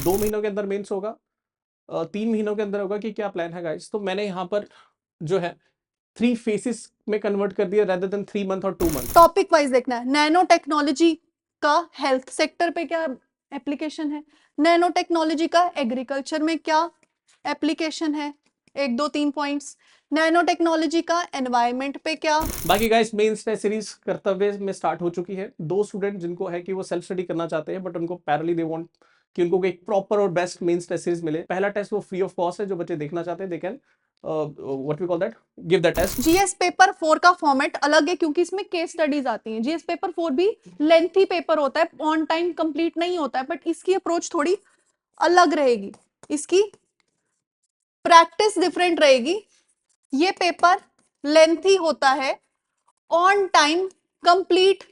2 महीनों के अंदर मेंस होगा, 3 महीनों के अंदर होगा, कि क्या प्लान है गाइस? तो मैंने यहाँ पर जो है 3 फेसेस में कन्वर्ट कर दिया रेदर देन 3 मंथ और 2 मंथ। टॉपिक वाइज देखना है। नैनो टेक्नोलॉजी का हेल्थ सेक्टर पे क्या एप्लीकेशन है, नैनो टेक्नोलॉजी का एग्रीकल्चर में क्या एप्लीकेशन है, 1 2 3 पॉइंट्स। नैनो टेक्नोलॉजी का एनवायरनमेंट पे क्या। बाकी गाइस मेंस टेस्ट सीरीज कर्तव्य में स्टार्ट हो चुकी है। 2 स्टूडेंट जिनको है कि वो सेल्फ स्टडी करना चाहते हैं, बट उनको पैरेलली दे वांट कि उनको एक प्रॉपर और बेस्ट मेंस टेस्ट सीरीज मिले। पहला टेस्ट वो फ्री ऑफ कॉस्ट है, जो बच्चे देखना चाहते हैं they can what we call that give the test. GS paper 4 का फॉर्मेट अलग है क्योंकि इसमें केस स्टडीज आती हैं। जीएस पेपर 4 भी लेंथी पेपर होता है, ऑन टाइम कंप्लीट नहीं होता है, बट इसकी अप्रोच थोड़ी अलग रहेगी, इसकी प्रैक्टिस डिफरेंट रहेगी। ये पेपर लेंथी होता है, ऑन टाइम कंप्लीट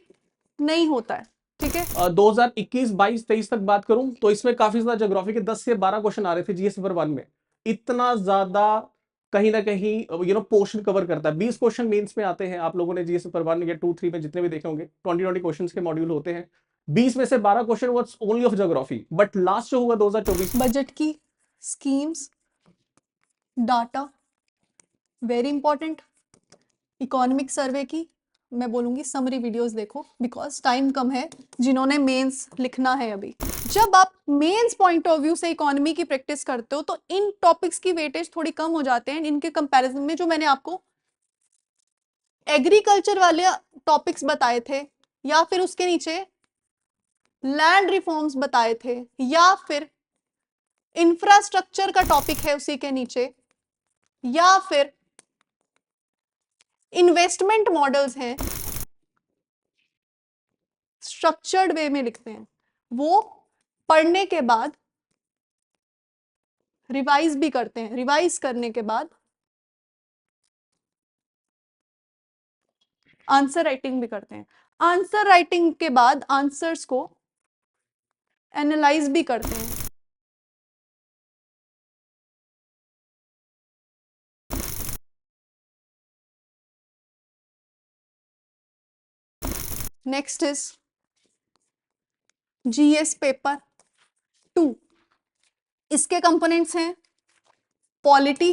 नहीं होता है, ठीक है। 2021, 22, 23 तक बात करूं तो इसमें काफी ज्यादा ज्योग्राफी के 10 से 12 क्वेश्चन आ रहे थे जीएस पेपर 1 में। इतना ज्यादा कहीं ना कहीं पोर्शन कवर करता है। 20 क्वेश्चन मेंस में आते हैं। आप लोगों ने जीएस पेपर 1 या 2 3 में जितने भी देखे होंगे 20 क्वेश्चन के मॉड्यूल होते हैं। 20 में से 12 question was only of geography. But last जो हुआ 2024, बजट की schemes, data very important. Economic survey की मैं बोलूंगी समरी वीडियोस देखो, बिकॉज टाइम कम है जिन्होंने मेंस लिखना है अभी। जब आप मेंस पॉइंट ऑफ व्यू से इकोनॉमी की प्रैक्टिस करते हो तो इन टॉपिक्स की वेटेज थोड़ी कम हो जाते हैं इनके कंपैरिजन में। जो मैंने आपको एग्रीकल्चर वाले टॉपिक्स बताए थे, या फिर उसके नीचे लैंड रिफॉर्म्स बताए थे, या फिर इंफ्रास्ट्रक्चर का टॉपिक है उसी के नीचे, या फिर इन्वेस्टमेंट मॉडल्स हैं, स्ट्रक्चर्ड वे में लिखते हैं, वो पढ़ने के बाद रिवाइज भी करते हैं। रिवाइज करने के बाद आंसर राइटिंग भी करते हैं। आंसर राइटिंग के बाद आंसर्स को एनालाइज भी करते हैं। Next is GS paper 2। इसके कंपोनेंट्स हैं polity,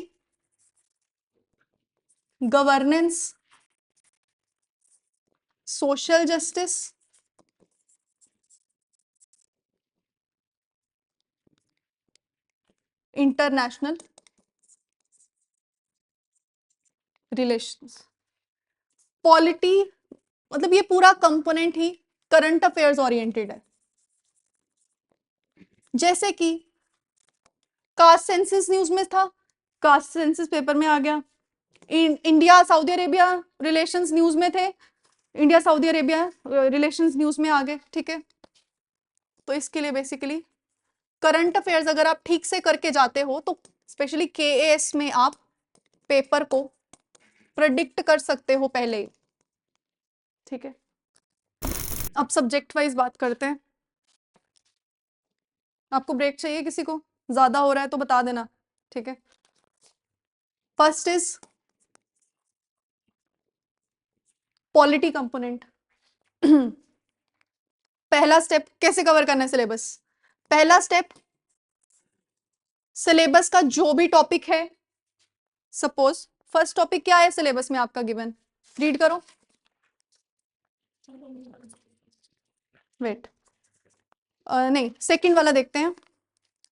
governance, social justice, international relations. Polity मतलब ये पूरा कंपोनेंट ही करंट अफेयर्स ओरिएंटेड है। जैसे कि कास्ट सेंसस न्यूज में था, कास्ट सेंसस पेपर में आ गया। India Saudi Arabia relations news में थे, India Saudi Arabia relations news में आ गए, ठीक है। तो इसके लिए बेसिकली करंट अफेयर्स अगर आप ठीक से करके जाते हो तो स्पेशली केएएस में आप पेपर को प्रेडिक्ट कर सकते हो पहले ही, ठीक है। अब सब्जेक्ट वाइज बात करते हैं। आपको ब्रेक चाहिए, किसी को ज्यादा हो रहा है तो बता देना, ठीक है। First is polity component. पहला स्टेप कैसे कवर करना है सिलेबस। पहला स्टेप सिलेबस का जो भी टॉपिक है, सपोज फर्स्ट टॉपिक क्या है सिलेबस में आपका गिवन, रीड करो। वेट नहीं, सेकंड वाला देखते हैं,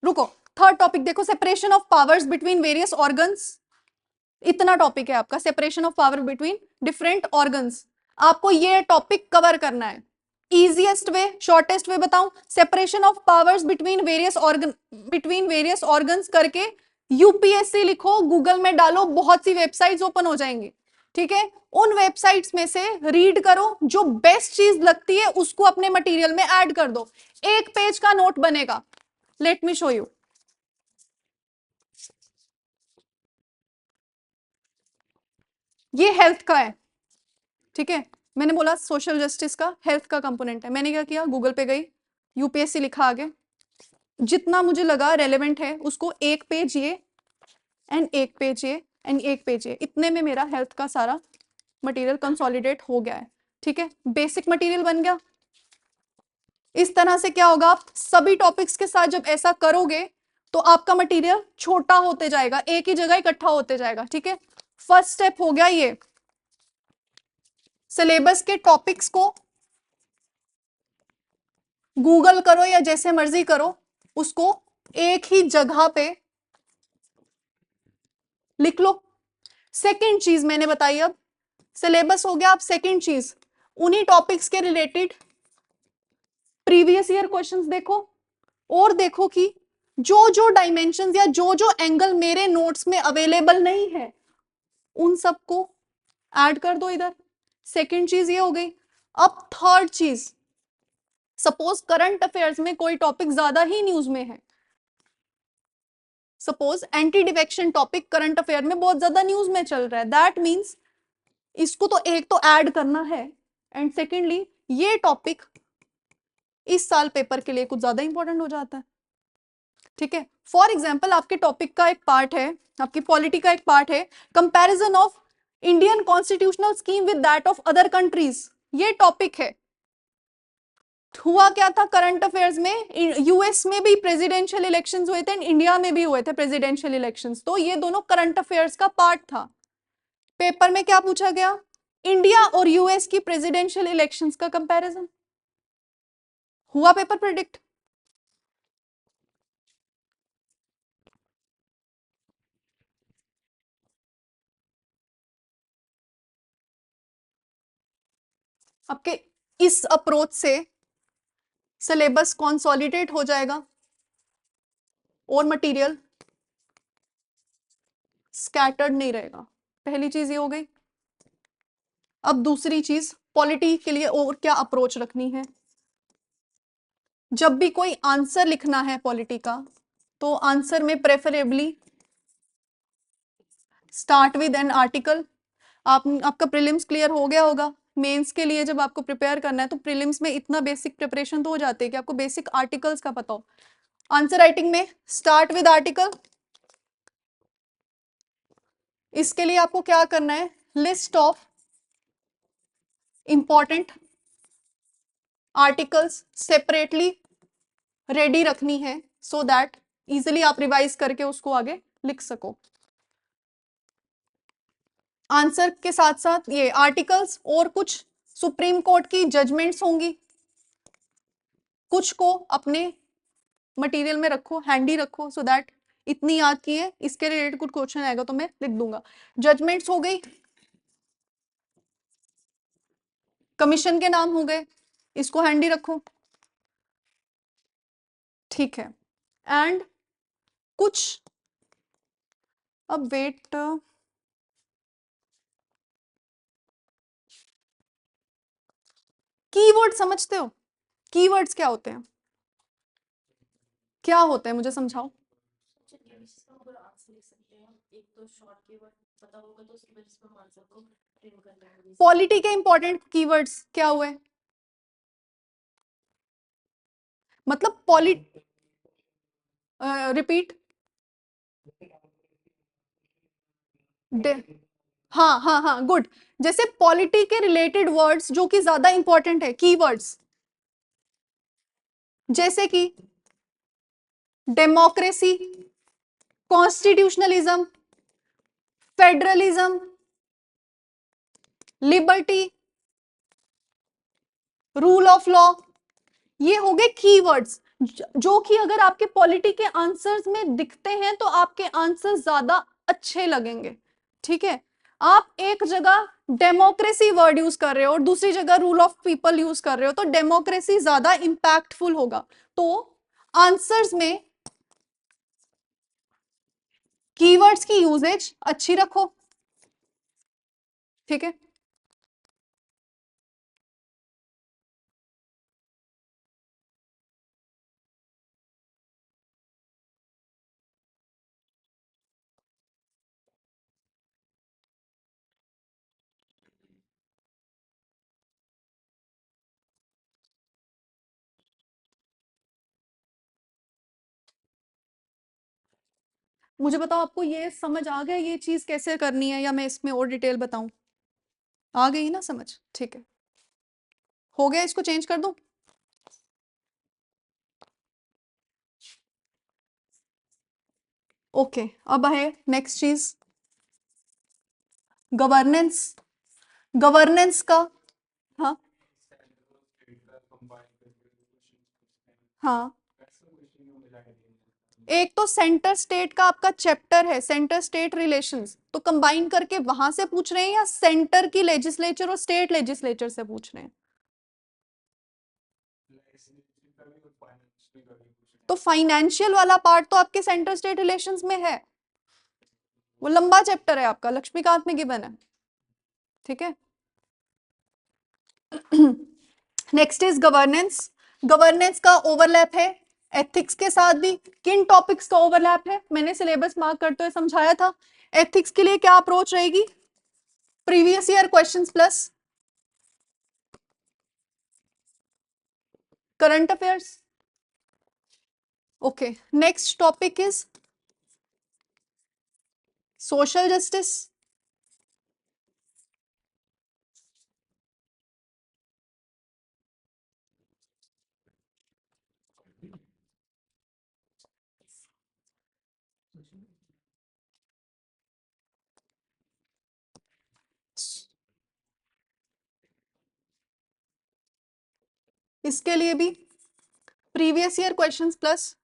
रुको। थर्ड टॉपिक देखो, separation of powers between various organs. इतना टॉपिक है आपका, separation of power between different organs. आपको ये टॉपिक कवर करना है। इजीएस्ट वे, शॉर्टेस्ट वे बताऊं, separation of powers between various organs करके यूपीएससी लिखो, गूगल में डालो, बहुत सी वेबसाइट्स ओपन हो जाएंगी, ठीक है। उन वेबसाइट्स में से रीड करो, जो बेस्ट चीज लगती है उसको अपने मटेरियल में ऐड कर दो। 1 पेज का नोट बनेगा। Let me show you. ये हेल्थ का है, ठीक है। मैंने बोला सोशल जस्टिस का हेल्थ का कंपोनेंट है। मैंने क्या किया, गूगल पे गई, यूपीएससी लिखा आगे, जितना मुझे लगा रेलेवेंट है उसको 1 पेज ये एंड 1 पेज ये एंड 1 पेज ये, इतने में मेरा हेल्थ का सारा मटेरियल कंसोलिडेट हो गया है, ठीक है। बेसिक मटेरियल बन गया। इस तरह से क्या होगा, आप सभी टॉपिक्स के साथ जब ऐसा करोगे तो आपका मटेरियल छोटा होते जाएगा, एक ही जगह इकट्ठा होते जाएगा। ठीक है, फर्स्ट स्टेप हो गया ये, सिलेबस के टॉपिक्स को गूगल करो या जैसे मर्जी करो, उसको एक ही जगह पे लिख लो। सेकंड चीज मैंने बताई, अब सिलेबस हो गया, अब सेकंड चीज उन्हीं टॉपिक्स के रिलेटेड प्रीवियस ईयर क्वेश्चंस देखो, और देखो कि जो जो डायमेंशंस या जो जो एंगल मेरे नोट्स में अवेलेबल नहीं है उन सबको ऐड कर दो इधर। सेकंड चीज ये हो गई। अब थर्ड चीज, सपोज करंट अफेयर्स में कोई टॉपिक ज्यादा ही न्यूज में है, suppose anti defection topic current affair में बहुत ज्यादा न्यूज में चल रहा है, दैट मीन्स इसको तो एक तो ऐड करना है, एंड सेकेंडली ये टॉपिक इस साल पेपर के लिए कुछ ज्यादा इंपॉर्टेंट हो जाता है। ठीक है, फॉर एग्जाम्पल आपके टॉपिक का एक पार्ट है, आपकी पॉलिटी का एक पार्ट है comparison of Indian constitutional scheme with that of other countries, ये टॉपिक है। हुआ क्या था करंट अफेयर्स में, यूएस में भी प्रेसिडेंशियल इलेक्शंस हुए थे, इंडिया में भी हुए थे प्रेसिडेंशियल इलेक्शंस, तो ये दोनों करंट अफेयर्स का पार्ट था। पेपर में क्या पूछा गया, इंडिया और यूएस की प्रेसिडेंशियल इलेक्शंस का कंपैरिजन। हुआ पेपर प्रेडिक्ट? आपके इस अप्रोच से सिलेबस कंसोलिडेट हो जाएगा और मटेरियल स्कैटर्ड नहीं रहेगा। पहली चीज ये हो गई। अब दूसरी चीज, पॉलिटी के लिए और क्या अप्रोच रखनी है। जब भी कोई आंसर लिखना है पॉलिटी का, तो आंसर में preferably start with an article. आपका प्रीलिम्स क्लियर हो गया होगा, मेंस के लिए जब आपको प्रिपेयर करना है तो प्रीलिम्स में इतना बेसिक प्रिपरेशन तो हो जाती है कि आपको बेसिक आर्टिकल्स का पता हो। आंसर राइटिंग में स्टार्ट विद आर्टिकल। इसके लिए आपको क्या करना है, list of important articles separately ready रखनी है, सो दैट इजिली आप रिवाइज करके उसको आगे लिख सको। आंसर के साथ साथ ये आर्टिकल्स और कुछ सुप्रीम कोर्ट की जजमेंट्स होंगी, कुछ को अपने मटेरियल में रखो, हैंडी रखो, सो दैट इतनी याद की है, इसके रिलेटेड कुछ क्वेश्चन आएगा तो मैं लिख दूंगा। जजमेंट्स हो गई, कमीशन के नाम हो गए, इसको हैंडी रखो। ठीक है, एंड कुछ, अब वेट, कीवर्ड समझते हो? कीवर्ड्स क्या होते हैं, क्या होते हैं, मुझे समझाओ। पॉलिटी के इंपॉर्टेंट कीवर्ड्स क्या हुए, मतलब रिपीट। हाँ हाँ हाँ, गुड। जैसे पॉलिटी के रिलेटेड वर्ड्स जो कि ज्यादा इंपॉर्टेंट है, कीवर्ड्स, जैसे कि democracy, constitutionalism, federalism, liberty, rule of law, ये हो गए कीवर्ड्स जो कि अगर आपके पॉलिटी के आंसर्स में दिखते हैं तो आपके आंसर ज्यादा अच्छे लगेंगे। ठीक है, आप एक जगह डेमोक्रेसी वर्ड यूज कर रहे हो और दूसरी जगह रूल ऑफ पीपल यूज कर रहे हो, तो डेमोक्रेसी ज्यादा इंपैक्टफुल होगा। तो आंसर्स में कीवर्ड्स की यूजेज अच्छी रखो। ठीक है, मुझे बताओ आपको ये समझ आ गया ये चीज कैसे करनी है, या मैं इसमें और डिटेल बताऊं? आ गई ना समझ? ठीक है, हो गया, इसको चेंज कर दूं? ओके, अब है नेक्स्ट चीज, गवर्नेंस। गवर्नेंस का, हाँ हाँ, एक तो सेंटर स्टेट का आपका चैप्टर है, सेंटर स्टेट रिलेशंस, तो कंबाइन करके वहां से पूछ रहे हैं या सेंटर की लेजिस्लेचर और स्टेट लेजिस्लेचर से पूछ रहे हैं? तो फाइनेंशियल वाला पार्ट तो आपके सेंटर स्टेट रिलेशंस में है, वो लंबा चैप्टर है आपका, लक्ष्मीकांत में गिवन है, ठीक है। Next is governance. गवर्नेंस का ओवरलैप है एथिक्स के साथ भी। किन टॉपिक्स का ओवरलैप है, मैंने सिलेबस मार्क करते हुए समझाया था। एथिक्स के लिए क्या अप्रोच रहेगी, previous year questions plus current affairs. Okay, next topic is social justice. इसके लिए भी previous year questions plus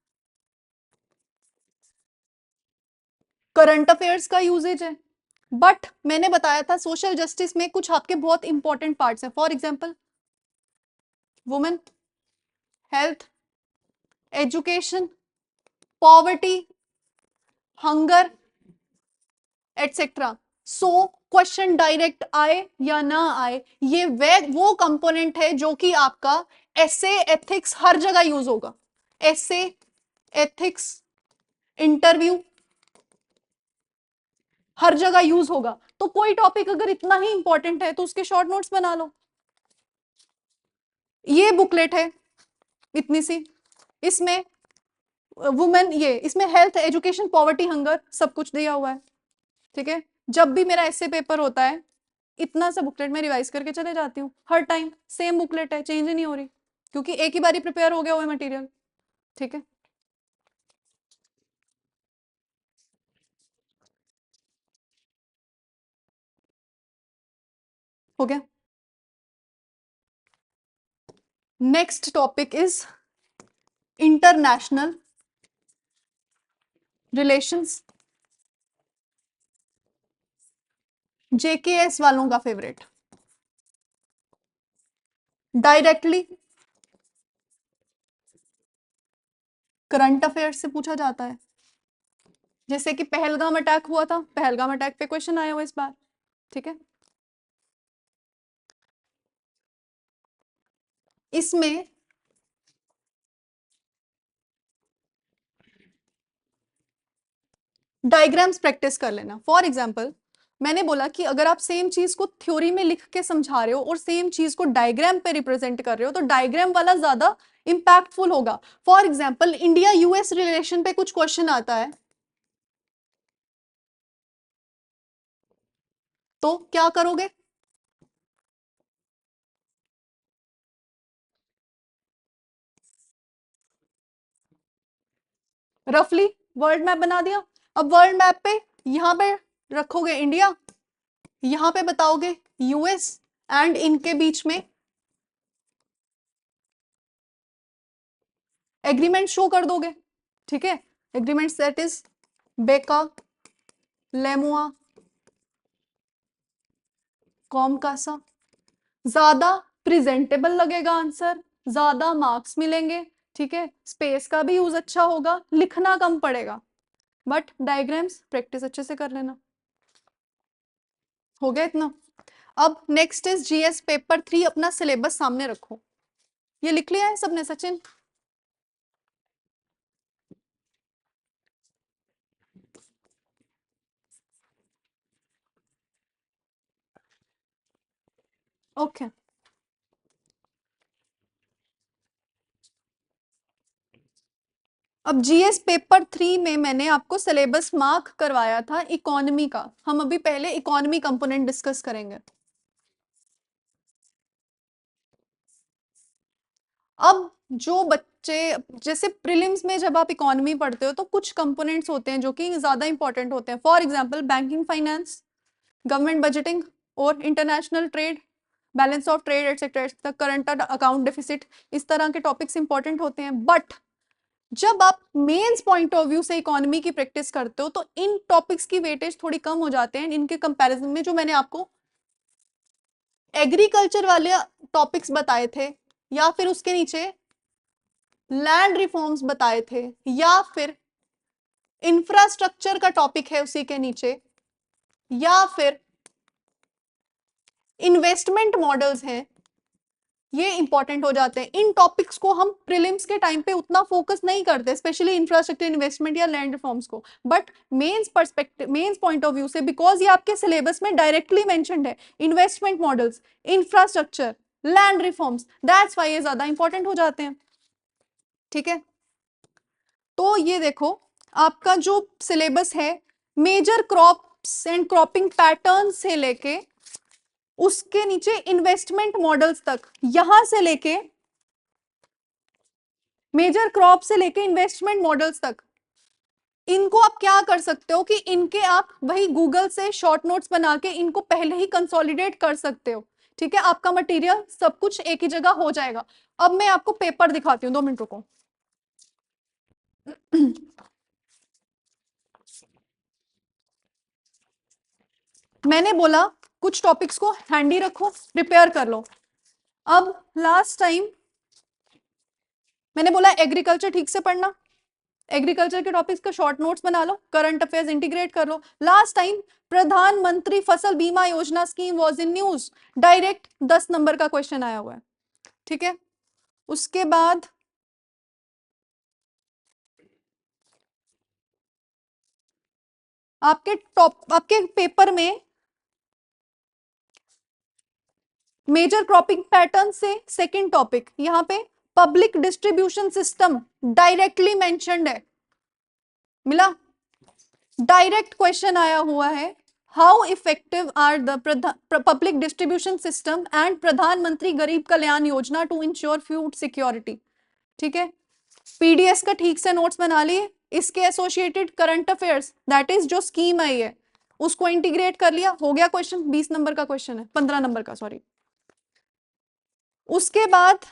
current affairs का यूजेज है। बट मैंने बताया था सोशल जस्टिस में कुछ आपके बहुत इंपॉर्टेंट पार्ट्स हैं, for example women, health, education, poverty, hunger etcetera. So question direct आए या ना आए, ये वो कंपोनेंट है जो कि आपका एसे एथिक्स हर जगह यूज होगा। एसे, एथिक्स, इंटरव्यू, हर जगह यूज होगा। तो कोई टॉपिक अगर इतना ही इंपॉर्टेंट है तो उसके शॉर्ट नोट्स बना लो। ये बुकलेट है इतनी सी, इसमें वुमेन, ये इसमें हेल्थ, एजुकेशन, पॉवर्टी, हंगर सब कुछ दिया हुआ है, ठीक है। जब भी मेरा ऐसे पेपर होता है, इतना सा बुकलेट में रिवाइज करके चले जाती हूँ, हर टाइम सेम बुकलेट है, चेंज ही नहीं हो रही, क्योंकि एक ही बारी प्रिपेयर हो गया हुआ है मटेरियल, ठीक है। हो गया। Next topic is international relations, JKS वालों का फेवरेट। डायरेक्टली करंट अफेयर्स से पूछा जाता है, जैसे कि पहलगाम अटैक हुआ था, पहलगाम अटैक पे क्वेश्चन आया हुआ इस बार, ठीक है। इसमें डायग्राम्स प्रैक्टिस कर लेना। फॉर एग्जाम्पल मैंने बोला कि अगर आप सेम चीज को थ्योरी में लिख के समझा रहे हो और सेम चीज को डायग्राम पे रिप्रेजेंट कर रहे हो, तो डायग्राम वाला ज्यादा इंपैक्टफुल होगा। For example India US relation पे कुछ क्वेश्चन आता है, तो क्या करोगे, रफली वर्ल्ड मैप बना दिया। अब वर्ल्ड मैप पे यहां पे रखोगे इंडिया, यहां पे बताओगे यूएस, एंड इनके बीच में एग्रीमेंट शो कर दोगे, ठीक है। एग्रीमेंट दैट इज बेका, लेमुआ, कॉमकासा। ज्यादा प्रेजेंटेबल लगेगा आंसर, ज्यादा मार्क्स मिलेंगे, ठीक है। स्पेस का भी यूज अच्छा होगा, लिखना कम पड़ेगा, बट डायग्राम्स प्रैक्टिस अच्छे से कर लेना। हो गया इतना। अब नेक्स्ट इज जीएस पेपर 3, अपना सिलेबस सामने रखो। ये लिख लिया है सबने सचिन? ओके, अब जीएस पेपर 3 में मैंने आपको सिलेबस मार्क करवाया था इकोनॉमी का। हम अभी पहले इकोनॉमी कंपोनेंट डिस्कस करेंगे। अब जो बच्चे जैसे प्रीलिम्स में जब आप इकोनॉमी पढ़ते हो तो कुछ कंपोनेंट्स होते हैं जो कि ज्यादा इंपॉर्टेंट होते हैं। For example banking finance, government budgeting और international trade, balance of trade etcetera, current account deficit, इस तरह के टॉपिक्स इंपॉर्टेंट होते हैं। बट जब आप मेंस पॉइंट ऑफ व्यू से इकोनॉमी की प्रैक्टिस करते हो तो इन टॉपिक्स की वेटेज थोड़ी कम हो जाते हैं इनके कंपैरिजन में। जो मैंने आपको एग्रीकल्चर वाले टॉपिक्स बताए थे या फिर उसके नीचे लैंड रिफॉर्म्स बताए थे या फिर इंफ्रास्ट्रक्चर का टॉपिक है उसी के नीचे या फिर इन्वेस्टमेंट मॉडल्स हैं, ये इंपॉर्टेंट हो जाते हैं। इन टॉपिक्स को हम प्रीलिम्स के टाइम पे उतना फोकस नहीं करते, स्पेशली इंफ्रास्ट्रक्चर, इन्वेस्टमेंट या लैंड रिफॉर्म्स को। But mains perspective, mains point of view से, बिकॉज ये आपके सिलेबस में डायरेक्टली मेंशन्ड है, investment models, infrastructure, land reforms, that's why ये ज्यादा इंपॉर्टेंट हो जाते हैं। ठीक है, तो ये देखो आपका जो सिलेबस है major crops and cropping pattern से लेके उसके नीचे इन्वेस्टमेंट मॉडल्स तक, यहां से लेके मेजर क्रॉप से लेके इन्वेस्टमेंट मॉडल्स तक, इनको आप क्या कर सकते हो कि इनके आप वही गूगल से शॉर्ट नोट्स बना के इनको पहले ही कंसोलिडेट कर सकते हो। ठीक है, आपका मटेरियल सब कुछ एक ही जगह हो जाएगा। अब मैं आपको पेपर दिखाती हूँ, 2 मिनट रुको। मैंने बोला कुछ टॉपिक्स को हैंडी रखो, प्रिपेयर कर लो। अब लास्ट टाइम मैंने बोला एग्रीकल्चर ठीक से पढ़ना, एग्रीकल्चर के टॉपिक्स का शॉर्ट नोट्स बना लो, करंट अफेयर्स इंटीग्रेट कर लो। लास्ट टाइम प्रधानमंत्री फसल बीमा योजना scheme was in news, direct 10 number का क्वेश्चन आया हुआ है। ठीक है, उसके बाद आपके पेपर में मेजर क्रॉपिंग पैटर्न से सेकंड टॉपिक, यहां पे public distribution system directly mentioned है, मिला, डायरेक्ट क्वेश्चन आया हुआ है। How effective are the public distribution system and Pradhan Mantri Garib Kalyan Yojana to ensure food security. ठीक है, पीडीएस का ठीक से नोट्स बना लिए, इसके associated current affairs, that is जो स्कीम आई है उसको इंटीग्रेट कर लिया, हो गया क्वेश्चन। 20 नंबर का क्वेश्चन है, 15 नंबर का सॉरी। उसके बाद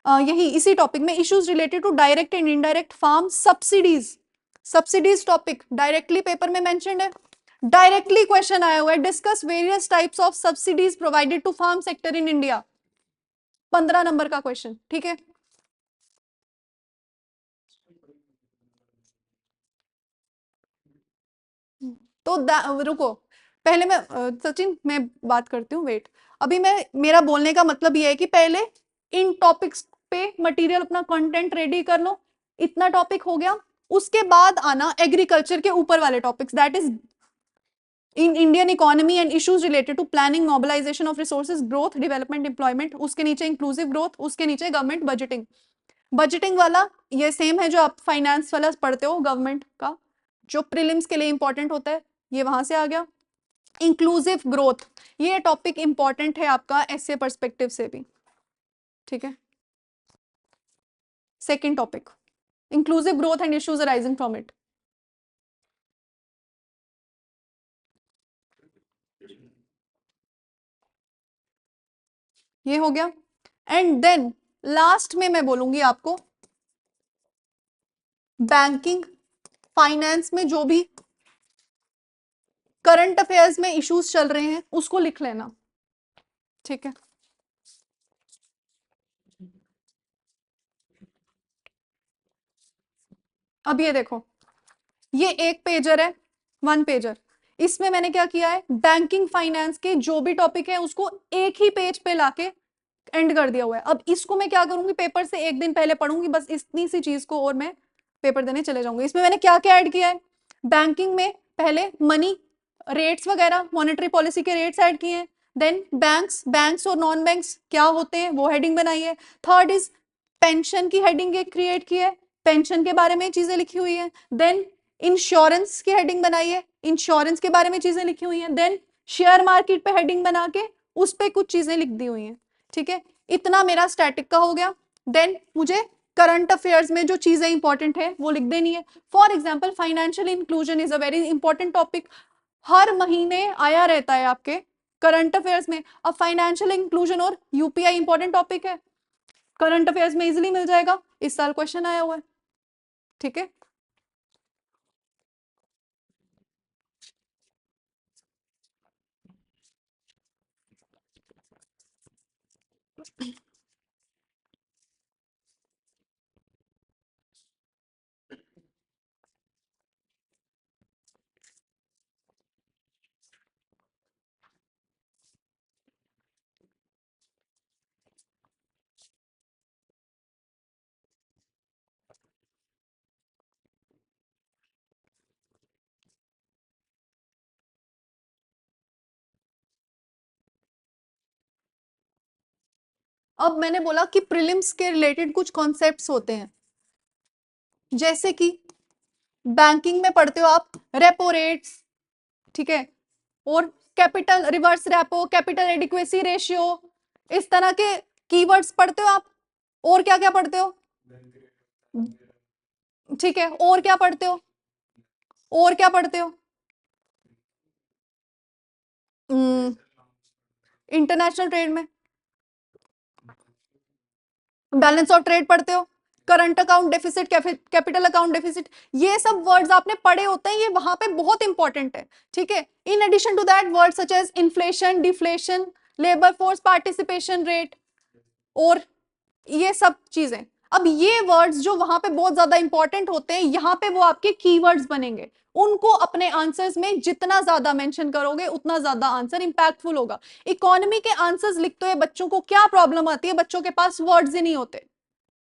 यही इसी टॉपिक में issues related to direct and indirect farm subsidies, subsidies topic directly paper में मेंशन्ड है, डायरेक्टली क्वेश्चन आया हुआ है। Discuss various types of subsidies provided to farm sector in India, 15 number का क्वेश्चन। ठीक है, तो रुको, पहले मैं सचिन मैं बात करती हूँ, वेट। अभी मैं, मेरा बोलने का मतलब ये है कि पहले इन टॉपिक्स पे मटेरियल अपना कंटेंट रेडी कर लो, इतना टॉपिक हो गया। उसके बाद आना एग्रीकल्चर के ऊपर वाले topics, that is in Indian economy and issues related to planning, mobilisation of resources, growth, development, employment, उसके नीचे इंक्लूसिव ग्रोथ, उसके नीचे गवर्नमेंट बजटिंग। बजटिंग वाला ये सेम है जो आप फाइनेंस वाला पढ़ते हो गवर्नमेंट का, जो प्रीलिम्स के लिए इंपॉर्टेंट होता है, ये वहां से आ गया। इंक्लूसिव ग्रोथ, ये टॉपिक इंपॉर्टेंट है आपका एसए पर्सपेक्टिव से भी। ठीक है, second topic inclusive growth and issues arising from it. ये हो गया। एंड देन लास्ट में मैं बोलूंगी आपको बैंकिंग फाइनेंस में जो भी करंट अफेयर्स में इश्यूज चल रहे हैं उसको लिख लेना। ठीक है, अब ये देखो, ये एक पेजर है, 1 पेजर। इसमें मैंने क्या किया है, बैंकिंग फाइनेंस के जो भी टॉपिक है उसको एक ही पेज पे लाके एंड कर दिया हुआ है। अब इसको मैं क्या करूंगी, पेपर से एक दिन पहले पढ़ूंगी, बस इतनी सी चीज को, और मैं पेपर देने चले जाऊंगी। इसमें मैंने क्या क्या ऐड किया है, बैंकिंग में पहले मनी रेट्स वगैरह, मॉनेटरी पॉलिसी के रेट्स ऐड किए हैं। देन बैंक्स और नॉन बैंक्स क्या होते हैं वो हेडिंग बनाई है। थर्ड इज पेंशन की हेडिंग एक क्रिएट की है, पेंशन के बारे में चीजें लिखी हुई है। देन इंश्योरेंस की हेडिंग बनाई है, इंश्योरेंस के बारे में चीजें लिखी हुई हैं, देन शेयर मार्केट पे हेडिंग बना के उस पे कुछ चीजें लिख दी हुई हैं, ठीक है। इतना मेरा स्टैटिक का हो गया। देन मुझे करंट अफेयर्स में जो चीजें इंपॉर्टेंट है वो लिख देनी है। For example financial inclusion is a very important topic, हर महीने आया रहता है आपके करंट अफेयर्स में। अब फाइनेंशियल इंक्लूजन और यूपीआई इंपॉर्टेंट टॉपिक है, करंट अफेयर्स में इजीली मिल जाएगा, इस साल क्वेश्चन आया हुआ है, ठीक है। अब मैंने बोला कि प्रीलिम्स के रिलेटेड कुछ कॉन्सेप्ट्स होते हैं, जैसे कि बैंकिंग में पढ़ते हो आप रेपो रेट्स, ठीक है, और capital reverse repo, capital adequacy ratio, इस तरह के कीवर्ड्स पढ़ते हो आप। और क्या क्या पढ़ते हो, ठीक है, और क्या पढ़ते हो, और क्या पढ़ते हो, इंटरनेशनल ट्रेड में बैलेंस ऑफ ट्रेड पढ़ते हो, current account deficit, capital account deficit, ये सब वर्ड्स आपने पढ़े होते हैं, ये वहां पे बहुत इंपॉर्टेंट है, ठीक है। In addition to that word such as inflation, deflation, labour force participation rate, और ये सब चीजें। अब ये वर्ड्स जो वहां पे बहुत ज्यादा इंपॉर्टेंट होते हैं, यहाँ पे वो आपके कीवर्ड्स बनेंगे, उनको अपने आंसर्स में जितना ज्यादा मेंशन करोगे उतना ज्यादा आंसर इंपैक्टफुल होगा। इकोनॉमी के आंसर्स लिखते हुए बच्चों को क्या प्रॉब्लम आती है, बच्चों के पास वर्ड्स ही नहीं होते,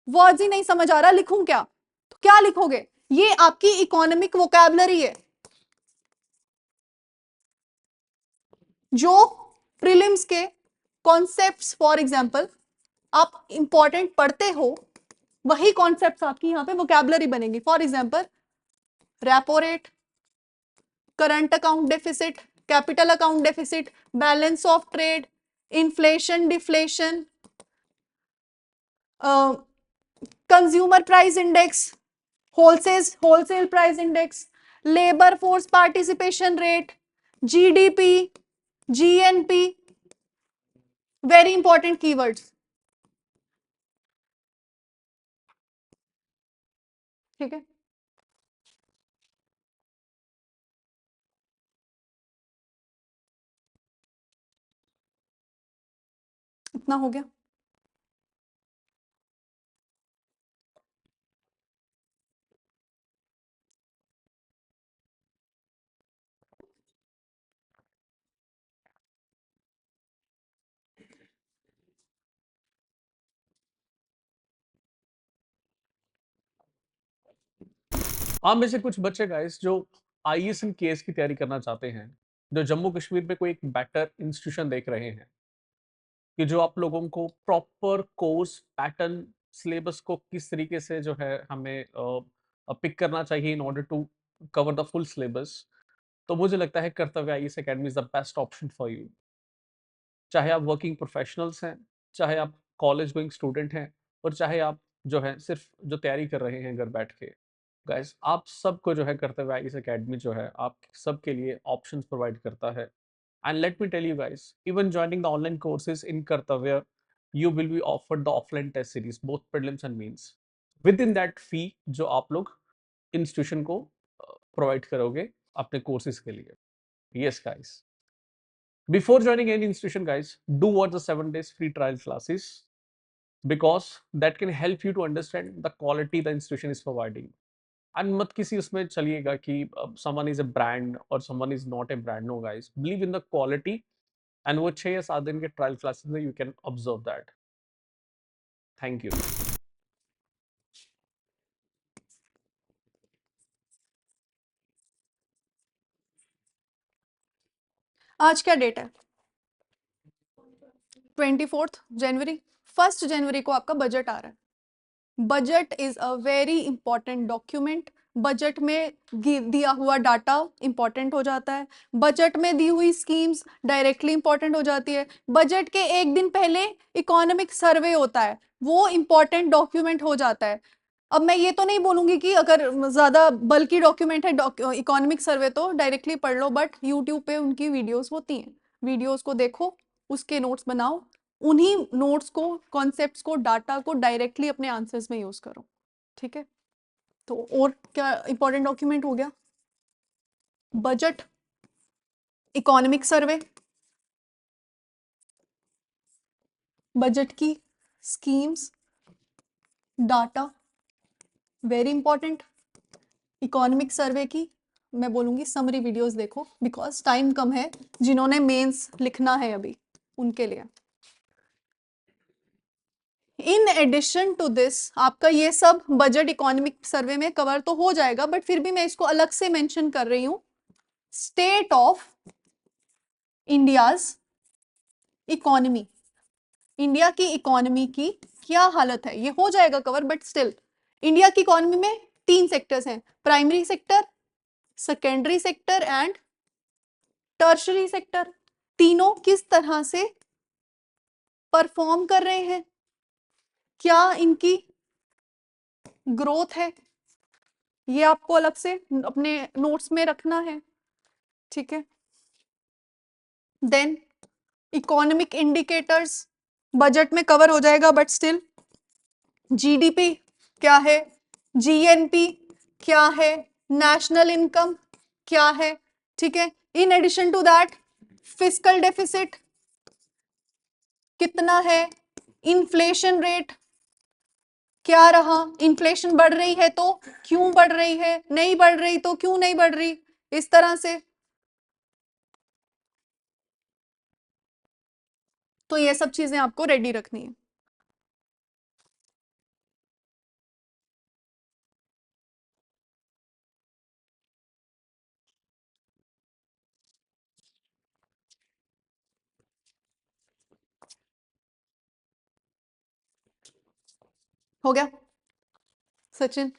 वर्ड्स ही नहीं समझ आ रहा लिखूं क्या, तो क्या लिखोगे, ये आपकी इकोनॉमिक वोकैबुलरी है। जो प्रीलिम्स के कॉन्सेप्ट्स फॉर एग्जांपल आप इंपॉर्टेंट पढ़ते हो, वही कॉन्सेप्ट्स आपकी यहाँ पे वोकैबुलरी बनेगी। For example repo rate, current account deficit, capital account deficit, balance of trade, inflation deflation, consumer price index, wholesale price index, labour force participation rate, GDP, GNP, very important keywords, ठीक है। इतना हो गया। आप में से कुछ बच्चे गाइस जो आईएएस एंड केएस की तैयारी करना चाहते हैं, जो जम्मू कश्मीर में कोई एक बेटर इंस्टीट्यूशन देख रहे हैं, कि जो आप लोगों को प्रॉपर कोर्स पैटर्न सिलेबस को किस तरीके से जो है हमें पिक करना चाहिए in order to cover the full syllabus, तो मुझे लगता है Kartavya IAS academy is the best option for you. चाहे आप वर्किंग प्रोफेशनल्स हैं, चाहे आप कॉलेज गोइंग स्टूडेंट हैं, और चाहे आप जो है सिर्फ जो तैयारी कर रहे हैं घर बैठ के, गाइस आप सबको जो है कर्तव्य आईएएस एकेडमी जो है आप सबके लिए ऑप्शंस प्रोवाइड करता है। And let me tell you guys, even joining the online courses in Kartavya, you will be offered the offline test series both prelims and means within that fee जो आप लोग इंस्टीट्यूशन को प्रोवाइड करोगे अपने courses के लिए। yes guys, before joining any institution guys, do watch the 7 days free trial classes, because that can help you to understand the quality the institution is providing. And मत किसी उसमें चलिएगा कि someone is a brand or someone is not a brand. No guys, believe in the quality, and वो 6 या 7 दिन के trial classes में you can observe that. Thank you. आज क्या डेट है, 24 जनवरी। 1 जनवरी को आपका बजट आ रहा है। Budget is a very important document budget में दिया हुआ डाटा इंपॉर्टेंट हो जाता है, बजट में दी हुई स्कीम्स डायरेक्टली इंपॉर्टेंट हो जाती है, बजट के एक दिन पहले इकोनॉमिक सर्वे होता है, वो इंपॉर्टेंट डॉक्यूमेंट हो जाता है। अब मैं ये तो नहीं बोलूंगी कि अगर ज्यादा बल्कि डॉक्यूमेंट है इकोनॉमिक सर्वे तो डायरेक्टली पढ़ लो, बट यूट्यूब पे उनकी वीडियोस होती हैं, वीडियोस को देखो, उसके नोट्स बनाओ, उन्हीं नोट्स को, कॉन्सेप्ट्स को, डाटा को डायरेक्टली अपने आंसर्स में यूज करो। ठीक है, तो और क्या इंपॉर्टेंट डॉक्यूमेंट हो गया? बजट, इकोनॉमिक सर्वे, बजट की schemes, data very important, economic survey की मैं बोलूंगी समरी वीडियोस देखो, बिकॉज टाइम कम है, जिन्होंने मेंस लिखना है अभी उनके लिए। इन एडिशन टू दिस आपका ये सब बजट इकोनॉमिक सर्वे में कवर तो हो जाएगा, बट फिर भी मैं इसको अलग से मेंशन कर रही हूं, state of India's economy, India की इकोनॉमी की क्या हालत है, ये हो जाएगा कवर, बट स्टिल इंडिया की इकोनॉमी में 3 सेक्टर्स हैं, primary sector, secondary sector and tertiary sector. तीनों किस तरह से परफॉर्म कर रहे हैं, क्या इनकी ग्रोथ है, ये आपको अलग से अपने नोट्स में रखना है। ठीक है, देन इकोनॉमिक इंडिकेटर्स बजट में कवर हो जाएगा, बट स्टिल जीडीपी क्या है, जीएनपी क्या है, नेशनल इनकम क्या है। ठीक है, in addition to that fiscal deficit कितना है, इन्फ्लेशन रेट क्या रहा, इन्फ्लेशन बढ़ रही है तो क्यों बढ़ रही है, नहीं बढ़ रही तो क्यों नहीं बढ़ रही, इस तरह से। तो ये सब चीजें आपको रेडी रखनी है। हो गया सचिन?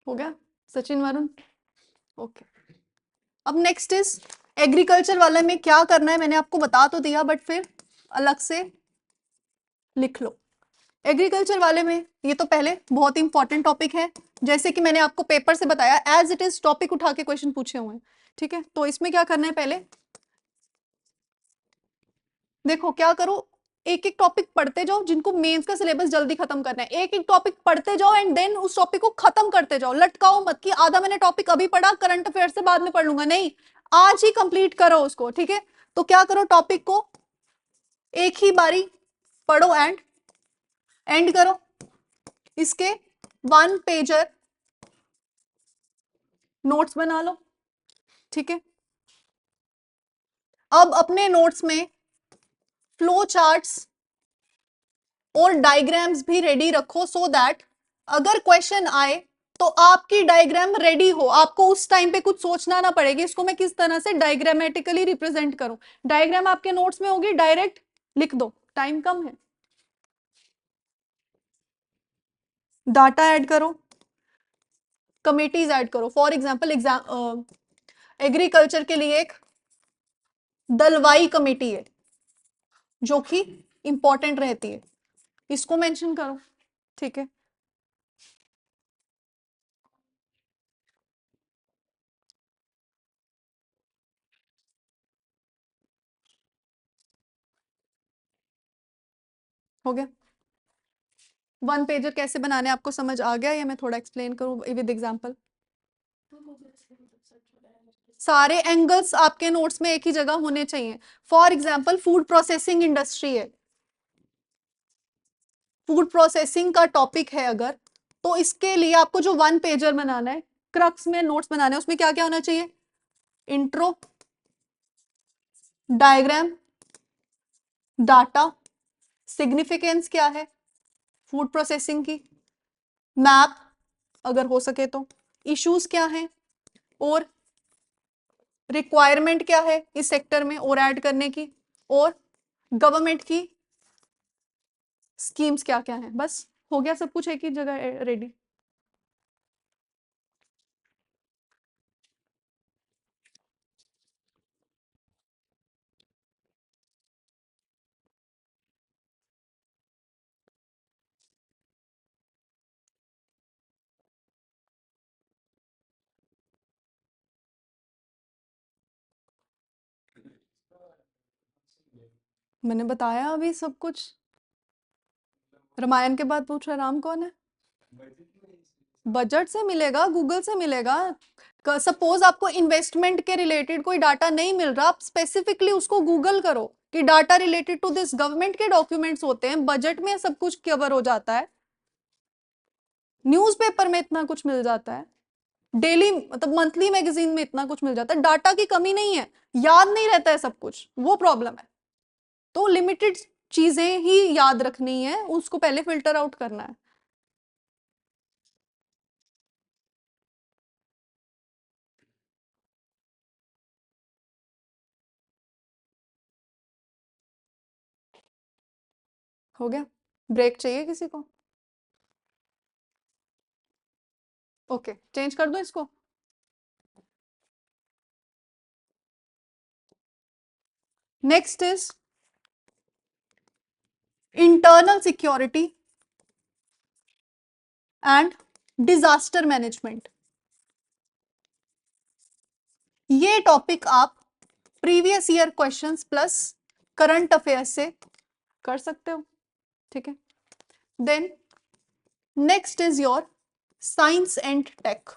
हो गया सचिन, वरुण? ओके, अब नेक्स्ट इज एग्रीकल्चर वाले में क्या करना है, मैंने आपको बता तो दिया, बट फिर अलग से लिख लो। एग्रीकल्चर वाले में ये तो पहले बहुत इंपॉर्टेंट टॉपिक है, जैसे कि मैंने आपको पेपर से बताया, एज इट इज टॉपिक उठा के क्वेश्चन पूछे हुए हैं। ठीक है, तो इसमें क्या करना है, पहले देखो क्या करो, एक एक टॉपिक पढ़ते जाओ, जिनको मेंस का सिलेबस जल्दी खत्म करना है, एक एक टॉपिक पढ़ते जाओ एंड देन उस टॉपिक को खत्म करते जाओ, लटकाओ मत कि आधा मैंने टॉपिक अभी पढ़ा, करंट अफेयर से बाद में पढ़ लूंगा, नहीं, आज ही कंप्लीट करो उसको। ठीक है, तो क्या करो, टॉपिक को एक ही बारी पढ़ो एंड एंड करो, इसके 1 पेजर नोट्स बना लो। ठीक है, अब अपने नोट्स में फ्लो चार्ट्स और डायग्राम्स भी रेडी रखो, सो दैट अगर क्वेश्चन आए तो आपकी डायग्राम रेडी हो, आपको उस टाइम पे कुछ सोचना ना पड़ेगी इसको मैं किस तरह से डायग्रामेटिकली रिप्रेजेंट करूं। डायग्राम आपके नोट्स में होगी, डायरेक्ट लिख दो, टाइम कम है। डाटा ऐड करो, कमिटीज ऐड करो, फॉर एग्जांपल एग्रीकल्चर के लिए एक दलवाई कमेटी है जो कि इंपॉर्टेंट रहती है, इसको मेंशन करो। ठीक है, हो गया। 1 पेजर कैसे बनाने आपको समझ आ गया, या मैं थोड़ा एक्सप्लेन करूं विद एग्जांपल? सारे एंगल्स आपके नोट्स में एक ही जगह होने चाहिए। For example food processing industry है, फूड प्रोसेसिंग का टॉपिक है अगर, तो इसके लिए आपको जो 1 पेजर बनाना है, क्रक्स में नोट्स बनाना है, उसमें क्या क्या होना चाहिए, इंट्रो, डायग्राम, डाटा, सिग्निफिकेंस क्या है, फूड प्रोसेसिंग की, मैप अगर हो सके तो, इश्यूज क्या हैं और रिक्वायरमेंट क्या है इस सेक्टर में और ऐड करने की, और गवर्नमेंट की स्कीम्स क्या क्या हैं। बस हो गया सब कुछ एक ही जगह रेडी। मैंने बताया अभी सब कुछ। रामायण के बाद पूछ रहा राम कौन है? बजट से मिलेगा, गूगल से मिलेगा। सपोज आपको इन्वेस्टमेंट के रिलेटेड कोई डाटा नहीं मिल रहा, आप स्पेसिफिकली उसको गूगल करो कि data related to this, government के डॉक्यूमेंट्स होते हैं, बजट में सब कुछ कवर हो जाता है, न्यूज़पेपर में इतना कुछ मिल जाता है, डेली मतलब मंथली मैगजीन में इतना कुछ मिल जाता है। डाटा की कमी नहीं है, याद नहीं रहता है सब कुछ, वो प्रॉब्लम है। तो लिमिटेड चीजें ही याद रखनी है, उसको पहले फिल्टर आउट करना है। हो गया? ब्रेक चाहिए किसी को? ओके, चेंज कर दो इसको। Next is internal security and disaster management. ये टॉपिक आप previous year questions plus current affairs से कर सकते हो, ठीक है। Then next is your science and tech.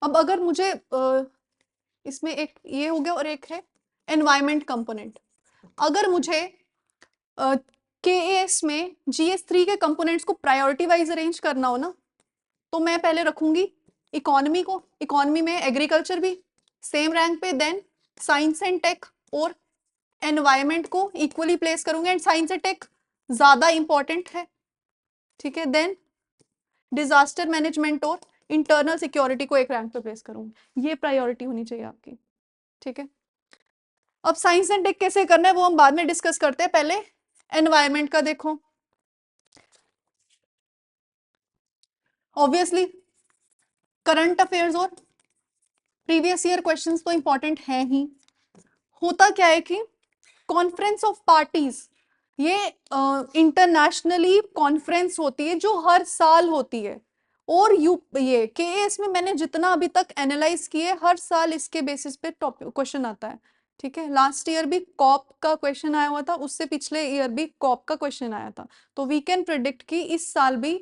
अब अगर मुझे इसमें एक ये हो गया और एक है एनवायरमेंट कंपोनेंट। अगर मुझे के एस में GS3 के कंपोनेंट्स को प्रायोरिटी वाइज अरेंज करना हो ना, तो मैं पहले रखूंगी इकोनॉमी को, इकोनॉमी में एग्रीकल्चर भी सेम रैंक पे, देन साइंस एंड टेक और एनवायरमेंट को इक्वली प्लेस करूंगी, एंड साइंस एंड टेक ज्यादा इंपॉर्टेंट है, ठीक है। देन डिजास्टर मैनेजमेंट और इंटरनल सिक्योरिटी को एक रैंक पे प्लेस करूंगी। ये प्रायोरिटी होनी चाहिए आपकी, ठीक है। अब साइंस एंड टेक कैसे करना है वो हम बाद में डिस्कस करते हैं, पहले एनवायरमेंट का देखो। ऑब्वियसली करंट अफेयर्स और प्रीवियस ईयर क्वेश्चंस तो इंपॉर्टेंट है ही। होता क्या है कि कॉन्फ्रेंस ऑफ पार्टीज, ये इंटरनेशनली कॉन्फ्रेंस होती है जो हर साल होती है, और ये केएस में मैंने जितना अभी तक एनालाइज किए, हर साल इसके बेसिस पे टॉपिक क्वेश्चन आता है, ठीक है। लास्ट ईयर भी कॉप का क्वेश्चन आया हुआ था, उससे पिछले ईयर भी कॉप का क्वेश्चन आया था। तो वी कैन प्रिडिक्ट कि इस साल भी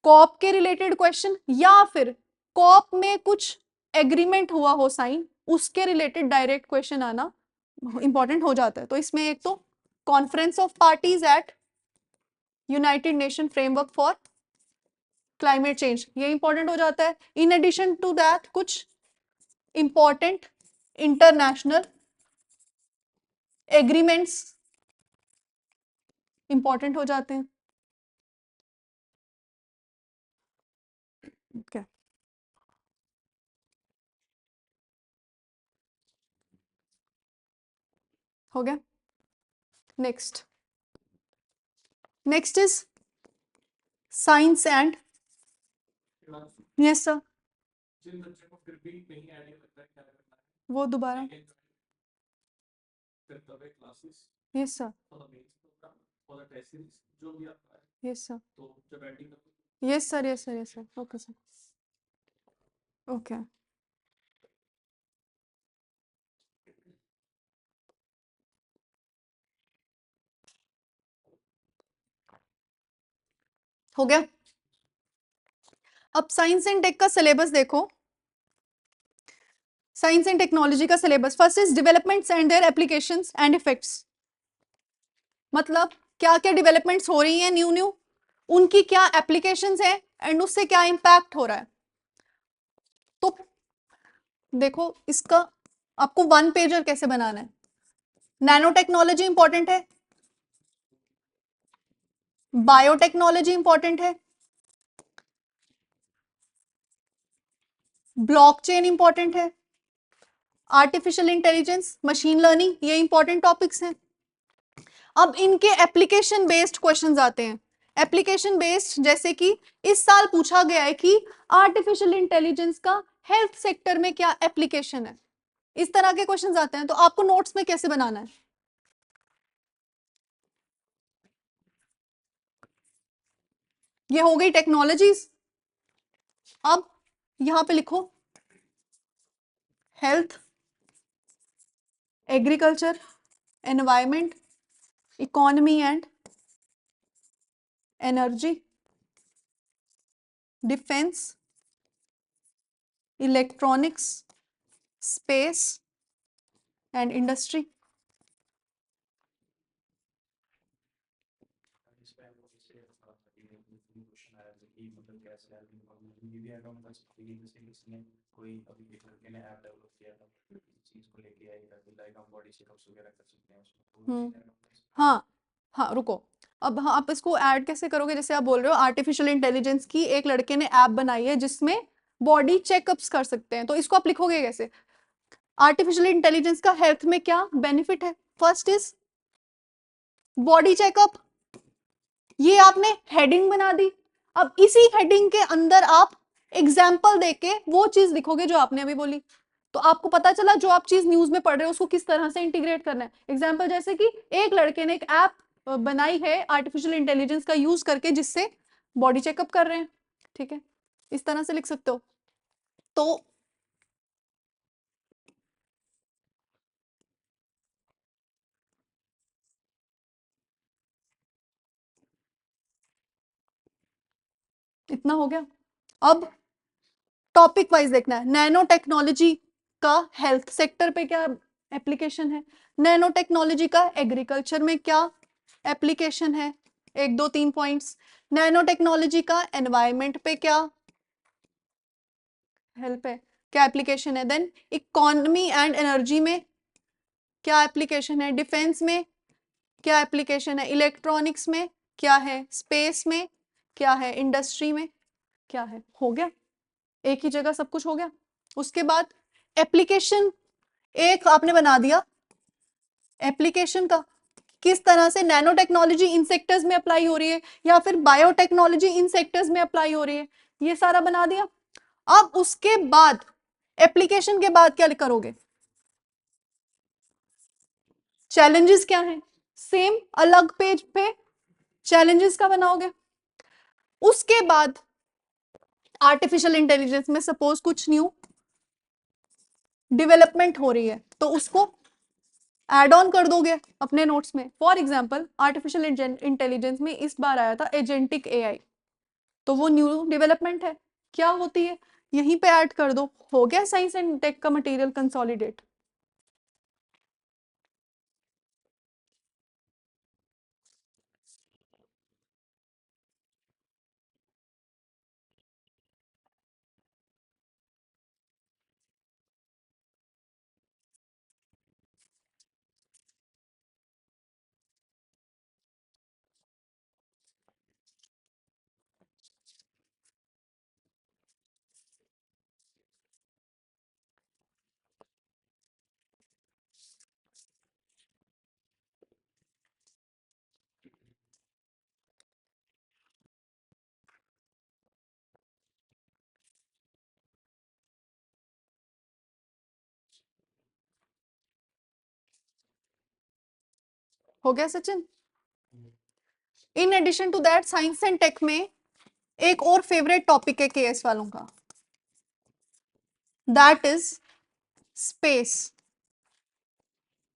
कॉप के रिलेटेड क्वेश्चन, या फिर कॉप में कुछ एग्रीमेंट हुआ हो साइन, उसके रिलेटेड डायरेक्ट क्वेश्चन आना इंपॉर्टेंट हो जाता है। तो इसमें एक तो conference of parties at United Nation framework for climate change, ये इंपॉर्टेंट हो जाता है। इन एडिशन टू दैट कुछ इंपॉर्टेंट इंटरनेशनल एग्रीमेंट्स इंपॉर्टेंट हो जाते हैं, okay. हो गया? Next next is science and, yes sir, जिन बच्चों को फिर भी नहीं आइडिया लगता है क्या करना है, वो दोबारा, फिर तब classes yes sir, for the mains programme for the test series जो भी आपका है, यस सर, तो जब adding yes sir, yes sir, yes sir, okay sir, okay. हो गया? अब साइंस एंड टेक का सिलेबस देखो, साइंस एंड टेक्नोलॉजी का syllabus first is developments and their applications and effects, मतलब क्या क्या डेवलपमेंट्स हो रही हैं न्यू न्यू, उनकी क्या एप्लीकेशंस है एंड उससे क्या इंपैक्ट हो रहा है। तो देखो इसका आपको वन पेजर कैसे बनाना है। नैनो टेक्नोलॉजी इंपॉर्टेंट है, बायोटेक्नोलॉजी इंपॉर्टेंट है, ब्लॉकचेन इंपॉर्टेंट है, आर्टिफिशियल इंटेलिजेंस, मशीन लर्निंग, ये इंपॉर्टेंट टॉपिक्स हैं। अब इनके एप्लीकेशन बेस्ड क्वेश्चंस आते हैं। एप्लीकेशन बेस्ड जैसे कि इस साल पूछा गया है कि आर्टिफिशियल इंटेलिजेंस का हेल्थ सेक्टर में क्या एप्लीकेशन है, इस तरह के क्वेश्चंस आते हैं। तो आपको नोट्स में कैसे बनाना है, ये हो गई टेक्नोलॉजीज। अब यहां पे लिखो health, agriculture, environment, economy and energy, defence, electronics, space and industry. कोई अभी एक लड़के ने ऐप डेवलप किया था इस चीज को लेके आई है लाइक हम बॉडी चेकअप्स वगैरह कर सकते हैं उसमें। हाँ हाँ रुको, अब हाँ आप इसको ऐड कैसे करोगे, जैसे आप बोल रहे हो आर्टिफिशियल इंटेलिजेंस की एक लड़के ने ऐप बनाई है जिसमें बॉडी चेकअप्स कर सकते हैं, तो इसको आप लिखोगे कैसे। आर्टिफिशियल इंटेलिजेंस का हेल्थ में क्या बेनिफिट है, फर्स्ट इज बॉडी चेकअप, ये आपने हेडिंग बना दी। अब इसी हेडिंग के अंदर आप एग्जाम्पल देके वो चीज लिखोगे जो आपने अभी बोली, तो आपको पता चला जो आप चीज न्यूज में पढ़ रहे हो उसको किस तरह से इंटीग्रेट करना है। एग्जाम्पल जैसे कि एक लड़के ने एक ऐप बनाई है आर्टिफिशियल इंटेलिजेंस का यूज करके जिससे बॉडी चेकअप कर रहे हैं, ठीक है, इस तरह से लिख सकते हो। तो इतना हो गया। अब टॉपिक वाइज देखना है, नैनो टेक्नोलॉजी का हेल्थ सेक्टर पे क्या एप्लीकेशन है, नैनो टेक्नोलॉजी का एग्रीकल्चर में क्या एप्लीकेशन है, एक दो तीन पॉइंट्स, नैनो टेक्नोलॉजी का एनवायरमेंट पे क्या हेल्प है, क्या एप्लीकेशन है, देन इकोनॉमी एंड एनर्जी में क्या एप्लीकेशन है, डिफेंस में क्या एप्लीकेशन है, इलेक्ट्रॉनिक्स में क्या है, स्पेस में क्या है, इंडस्ट्री में क्या है। हो गया, एक ही जगह सब कुछ हो गया। उसके बाद एप्लीकेशन एक आपने बना दिया एप्लीकेशन का, किस तरह से नैनो टेक्नोलॉजी इन सेक्टर्स में अप्लाई हो रही है या फिर बायोटेक्नोलॉजी इन सेक्टर्स में अप्लाई हो रही है, ये सारा बना दिया। अब उसके बाद एप्लीकेशन के बाद क्या करोगे, चैलेंजेस क्या हैं, सेम अलग पेज पे चैलेंजेस का बनाओगे। उसके बाद आर्टिफिशियल इंटेलिजेंस में सपोज कुछ न्यू डेवलपमेंट हो रही है तो उसको एड ऑन कर दोगे अपने नोट्स में। फॉर एग्जांपल आर्टिफिशियल इंटेलिजेंस में इस बार आया था एजेंटिक एआई, तो वो न्यू डेवलपमेंट है, क्या होती है यहीं पे ऐड कर दो, हो गया साइंस एंड टेक का मटेरियल कंसोलिडेट। हो गया Sachin. In addition to that science and tech में एक और फेवरेट टॉपिक है केएस वालों का, दैट इज स्पेस।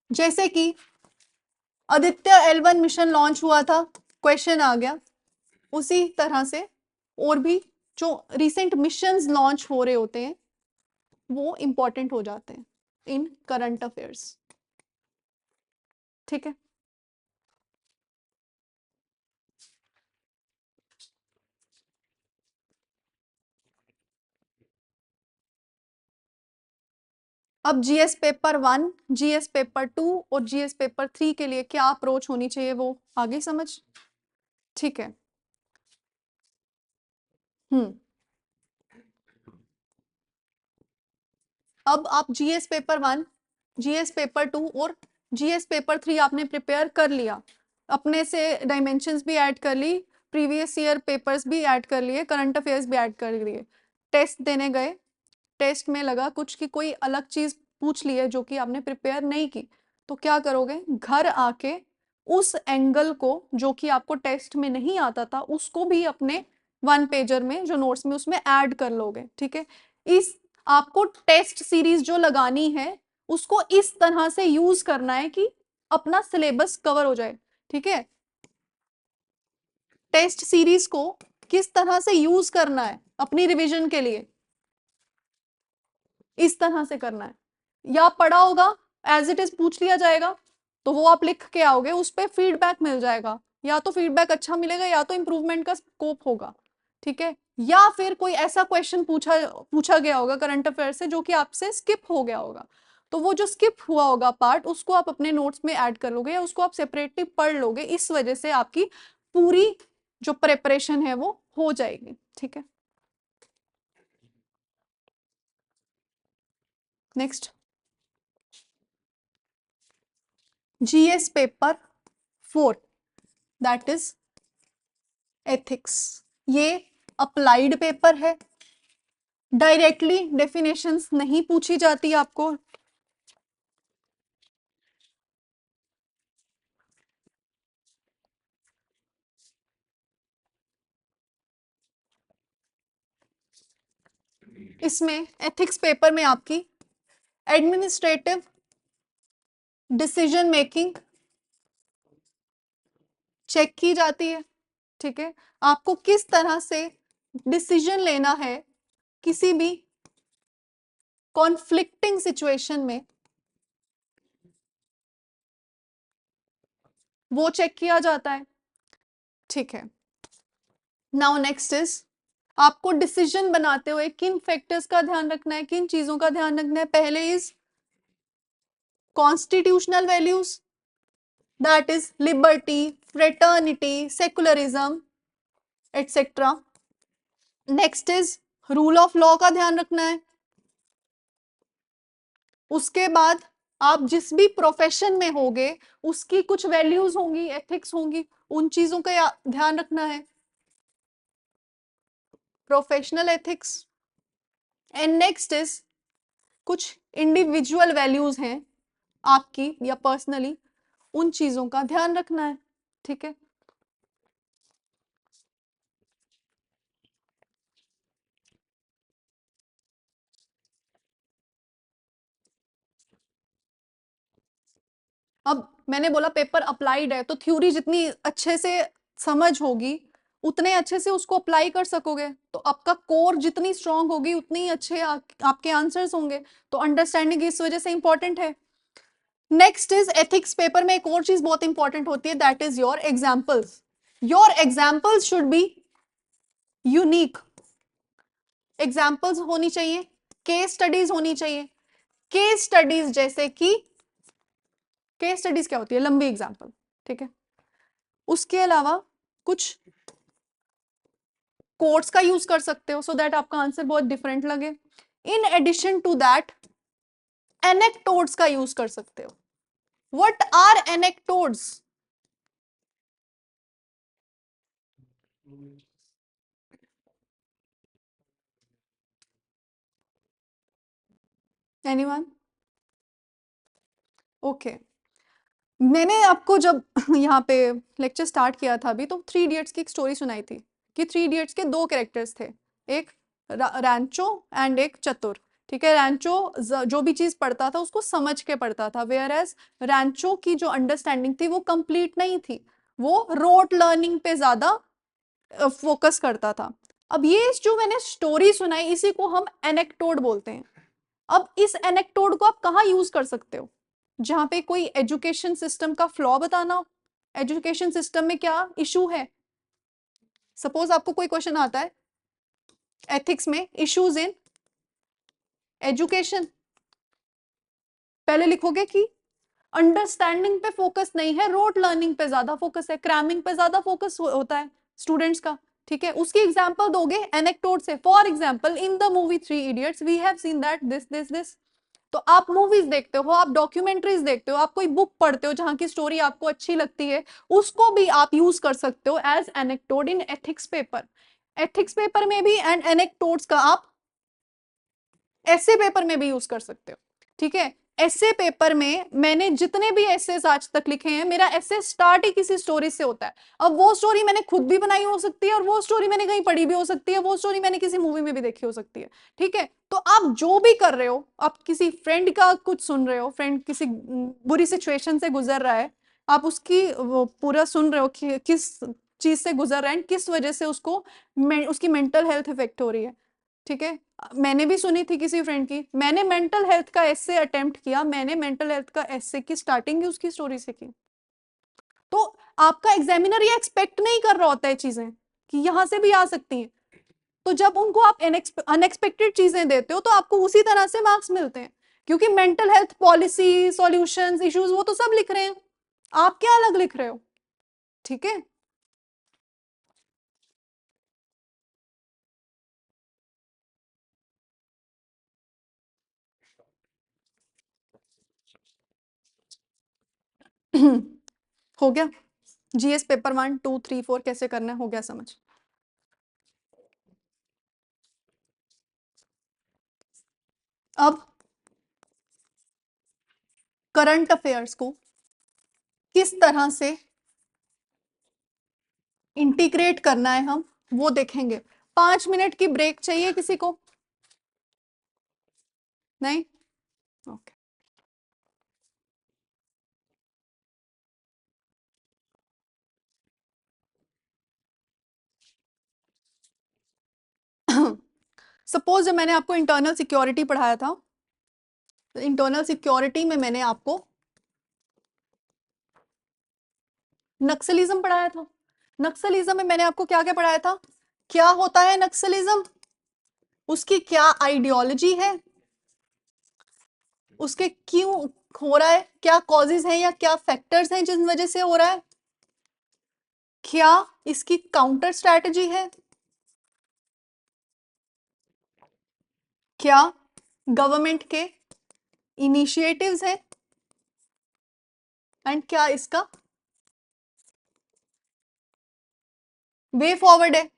जैसे कि आदित्य L1 मिशन लॉन्च हुआ था, क्वेश्चन आ गया, उसी तरह से और भी जो रिसेंट मिशंस लॉन्च हो रहे होते हैं वो इंपॉर्टेंट हो जाते हैं इन करंट अफेयर्स। ठीक है, अब जीएस पेपर 1, जीएस पेपर 2 और जीएस पेपर 3 के लिए क्या अप्रोच होनी चाहिए वो आगे समझ। ठीक है, अब आप जीएस पेपर 1, जीएस पेपर 2 और जीएस पेपर 3 आपने प्रिपेयर कर लिया, अपने से डायमेंशंस भी ऐड कर ली, प्रीवियस ईयर पेपर्स भी ऐड कर लिए, करंट अफेयर्स भी ऐड कर लिए, टेस्ट देने गए, टेस्ट में लगा कुछ कि कोई अलग चीज पूछ ली है जो कि आपने प्रिपेयर नहीं की, तो क्या करोगे, घर आके उस एंगल को जो कि आपको टेस्ट में नहीं आता था उसको भी अपने 1 पेजर में जो नोट्स में उसमें ऐड कर लोगे। ठीक है, इस आपको टेस्ट सीरीज जो लगानी है उसको इस तरह से यूज करना है कि अपना सिलेबस कवर हो जाए। ठीक है, टेस्ट सीरीज को किस तरह से यूज करना है अपनी रिवीजन के लिए, इस तरह से करना है, या पढ़ा होगा एज इट इज पूछ लिया जाएगा तो वो आप लिख के आओगे, उस पर फीडबैक मिल जाएगा, या तो फीडबैक अच्छा मिलेगा या तो इंप्रूवमेंट का स्कोप होगा। ठीक है, या फिर कोई ऐसा क्वेश्चन पूछा गया होगा करंट अफेयर से जो कि आपसे स्किप हो गया होगा, तो वो जो स्किप हुआ होगा पार्ट उसको आप अपने नोट्स में ऐड कर लोगे या उसको आप सेपरेटली पढ़ लोगे, इस वजह से आपकी पूरी जो प्रिपरेशन है वो हो जाएगी। ठीक है, next GS paper 4 that is ethics. ये अप्लाइड पेपर है, डायरेक्टली डेफिनेशंस नहीं पूछी जाती आपको, इसमें एथिक्स पेपर में आपकी एडमिनिस्ट्रेटिव डिसीजन मेकिंग चेक की जाती है। ठीक है, आपको किस तरह से डिसीजन लेना है किसी भी कॉन्फ्लिक्टिंग सिचुएशन में, वो चेक किया जाता है। ठीक है, नाउ नेक्स्ट इज आपको डिसीजन बनाते हुए किन फैक्टर्स का ध्यान रखना है, किन चीजों का ध्यान रखना है। पहले is constitutional values that is liberty, fraternity, secularism etcetera. Next is rule of law का ध्यान रखना है। उसके बाद आप जिस भी प्रोफेशन में होगे उसकी कुछ वैल्यूज होंगी, एथिक्स होंगी, उन चीजों का ध्यान रखना है, professional ethics. And next is कुछ इंडिविजुअल वैल्यूज हैं आपकी या पर्सनली, उन चीजों का ध्यान रखना है। ठीक है, अब मैंने बोला पेपर अप्लाइड है तो थ्योरी जितनी अच्छे से समझ होगी उतने अच्छे से उसको अप्लाई कर सकोगे, तो आपका कोर जितनी स्ट्रांग होगी उतनी अच्छे आपके आंसर्स होंगे, तो अंडरस्टैंडिंग इस वजह से इंपॉर्टेंट है। नेक्स्ट इज एथिक्स पेपर में एक और चीज बहुत इंपॉर्टेंट होती है that is your examples. Your examples should be unique, examples होनी चाहिए, केस स्टडीज होनी चाहिए। केस स्टडीज जैसे कि केस स्टडीज क्या होती है, लंबी एग्जाम्पल। ठीक है, उसके अलावा कुछ कोट्स का यूज कर सकते हो सो दैट आपका आंसर बहुत डिफरेंट लगे। In addition to that anecdotes का यूज कर सकते हो। What are anecdotes? Anyone? Okay, मैंने आपको जब यहाँ पे लेक्चर स्टार्ट किया था अभी तो 3 इडियट्स की एक स्टोरी सुनाई थी कि 3 इडियट्स के 2 कैरेक्टर्स थे, एक रैंचो एंड एक चतुर। ठीक है, रैंचो जो भी चीज पढ़ता था उसको समझ के पढ़ता था, वेयर एज रैंचो की जो अंडरस्टैंडिंग थी वो कंप्लीट नहीं थी, वो रोट लर्निंग पे ज्यादा फोकस करता था। अब ये जो मैंने स्टोरी सुनाई इसी को हम एनेक्टोड बोलते हैं। अब इस एनेक्टोड को आप कहाँ यूज कर सकते हो? जहां पे कोई एजुकेशन सिस्टम का फ्लॉ बताना हो, एजुकेशन सिस्टम में क्या इशू है। सपोज आपको कोई क्वेश्चन आता है एथिक्स में, इश्यूज इन एजुकेशन, पहले लिखोगे कि अंडरस्टैंडिंग पे फोकस नहीं है, रोट लर्निंग पे ज्यादा फोकस है, क्रैमिंग पे ज्यादा फोकस होता है स्टूडेंट्स का, ठीक है। उसकी एग्जांपल दोगे एनेक्डोट से, for example in the movie 3 idiots we have seen that this. तो आप मूवीज देखते हो, आप डॉक्यूमेंट्रीज देखते हो, आप कोई बुक पढ़ते हो जहां की स्टोरी आपको अच्छी लगती है, उसको भी आप यूज कर सकते हो as anecdote in ethics paper. Ethics paper में भी एंड एनेक्डोट्स का आप ऐसे पेपर में भी यूज कर सकते हो, ठीक है। ऐसे पेपर में मैंने जितने भी एसेस आज तक लिखे हैं, मेरा एसे स्टार्ट ही किसी स्टोरी से होता है। अब वो स्टोरी मैंने खुद भी बनाई हो सकती है, और वो स्टोरी मैंने कहीं पढ़ी भी हो सकती है, वो स्टोरी मैंने किसी मूवी में भी देखी हो सकती है, ठीक है। तो आप जो भी कर रहे हो, आप किसी फ्रेंड का कुछ सुन रहे हो, फ्रेंड किसी बुरी सिचुएशन से गुजर रहा है, आप उसकी वो पूरा सुन रहे हो कि किस चीज से गुजर रहा है, किस वजह से उसको उसकी मेंटल हेल्थ इफेक्ट हो रही है, ठीक है। मैंने भी सुनी थी किसी फ्रेंड की, मैंने मेंटल हेल्थ का एसे अटेम्प्ट किया, मैंने मेंटल हेल्थ का एसे की स्टार्टिंग ही उसकी स्टोरी से की। तो आपका एग्जामिनर ये एक्सपेक्ट नहीं कर रहा होता है चीजें कि यहां से भी आ सकती हैं। तो जब उनको आप अनएक्सपेक्टेड चीजें देते हो तो आपको उसी तरह से मार्क्स मिलते हैं, क्योंकि mental health policy, solutions, issues वो तो सब लिख रहे हैं, आप क्या अलग लिख रहे हो, ठीक है। हो गया, जीएस पेपर 1 2 3 4 कैसे करना है, हो गया समझ। अब करंट अफेयर्स को किस तरह से इंटीग्रेट करना है हम वो देखेंगे। 5 मिनट की ब्रेक चाहिए किसी को? नहीं, ओके। सपोज जब मैंने आपको इंटरनल सिक्योरिटी पढ़ाया था, तो इंटरनल सिक्योरिटी में मैंने आपको नक्सलिज्म पढ़ाया था। नक्सलिज्म में मैंने आपको क्या क्या पढ़ाया था, क्या होता है नक्सलिज्म, उसकी क्या आइडियोलॉजी है, उसके क्यों हो रहा है, क्या कॉजेज हैं या क्या फैक्टर्स हैं जिस वजह से हो रहा है, क्या इसकी काउंटर स्ट्रैटेजी है, क्या गवर्नमेंट के इनिशिएटिव्स हैं, एंड क्या इसका वे फॉरवर्ड है।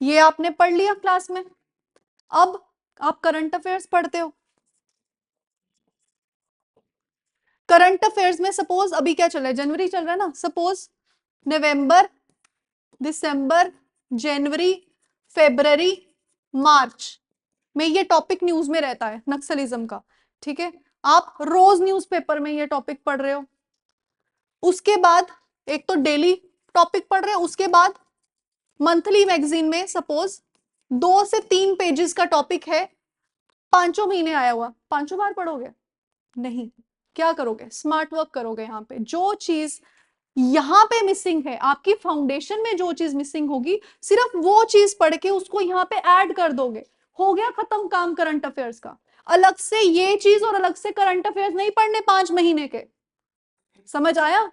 ये आपने पढ़ लिया क्लास में। अब आप करंट अफेयर्स पढ़ते हो, करंट अफेयर्स में सपोज अभी क्या चल रहा है, जनवरी चल रहा है ना, सपोज नवंबर, दिसंबर, जनवरी, फरवरी, मार्च में ये टॉपिक न्यूज में रहता है नक्सलिज्म का, ठीक है। आप रोज न्यूज़पेपर में ये टॉपिक पढ़ रहे हो, उसके बाद एक तो डेली टॉपिक पढ़ रहे हो, उसके बाद मंथली मैगजीन में सपोज 2 से 3 पेजेस का टॉपिक है, 5 महीने आया हुआ, 5 बार पढ़ोगे? नहीं, क्या करोगे, स्मार्ट वर्क करोगे। यहाँ पे जो चीज यहाँ पे मिसिंग है, आपकी फाउंडेशन में जो चीज मिसिंग होगी, सिर्फ वो चीज पढ़ के उसको यहाँ पे ऐड कर दोगे, हो गया खत्म काम करंट अफेयर्स का। अलग से ये चीज और अलग से करंट अफेयर्स नहीं पढ़ने 5 महीने के, समझ आया?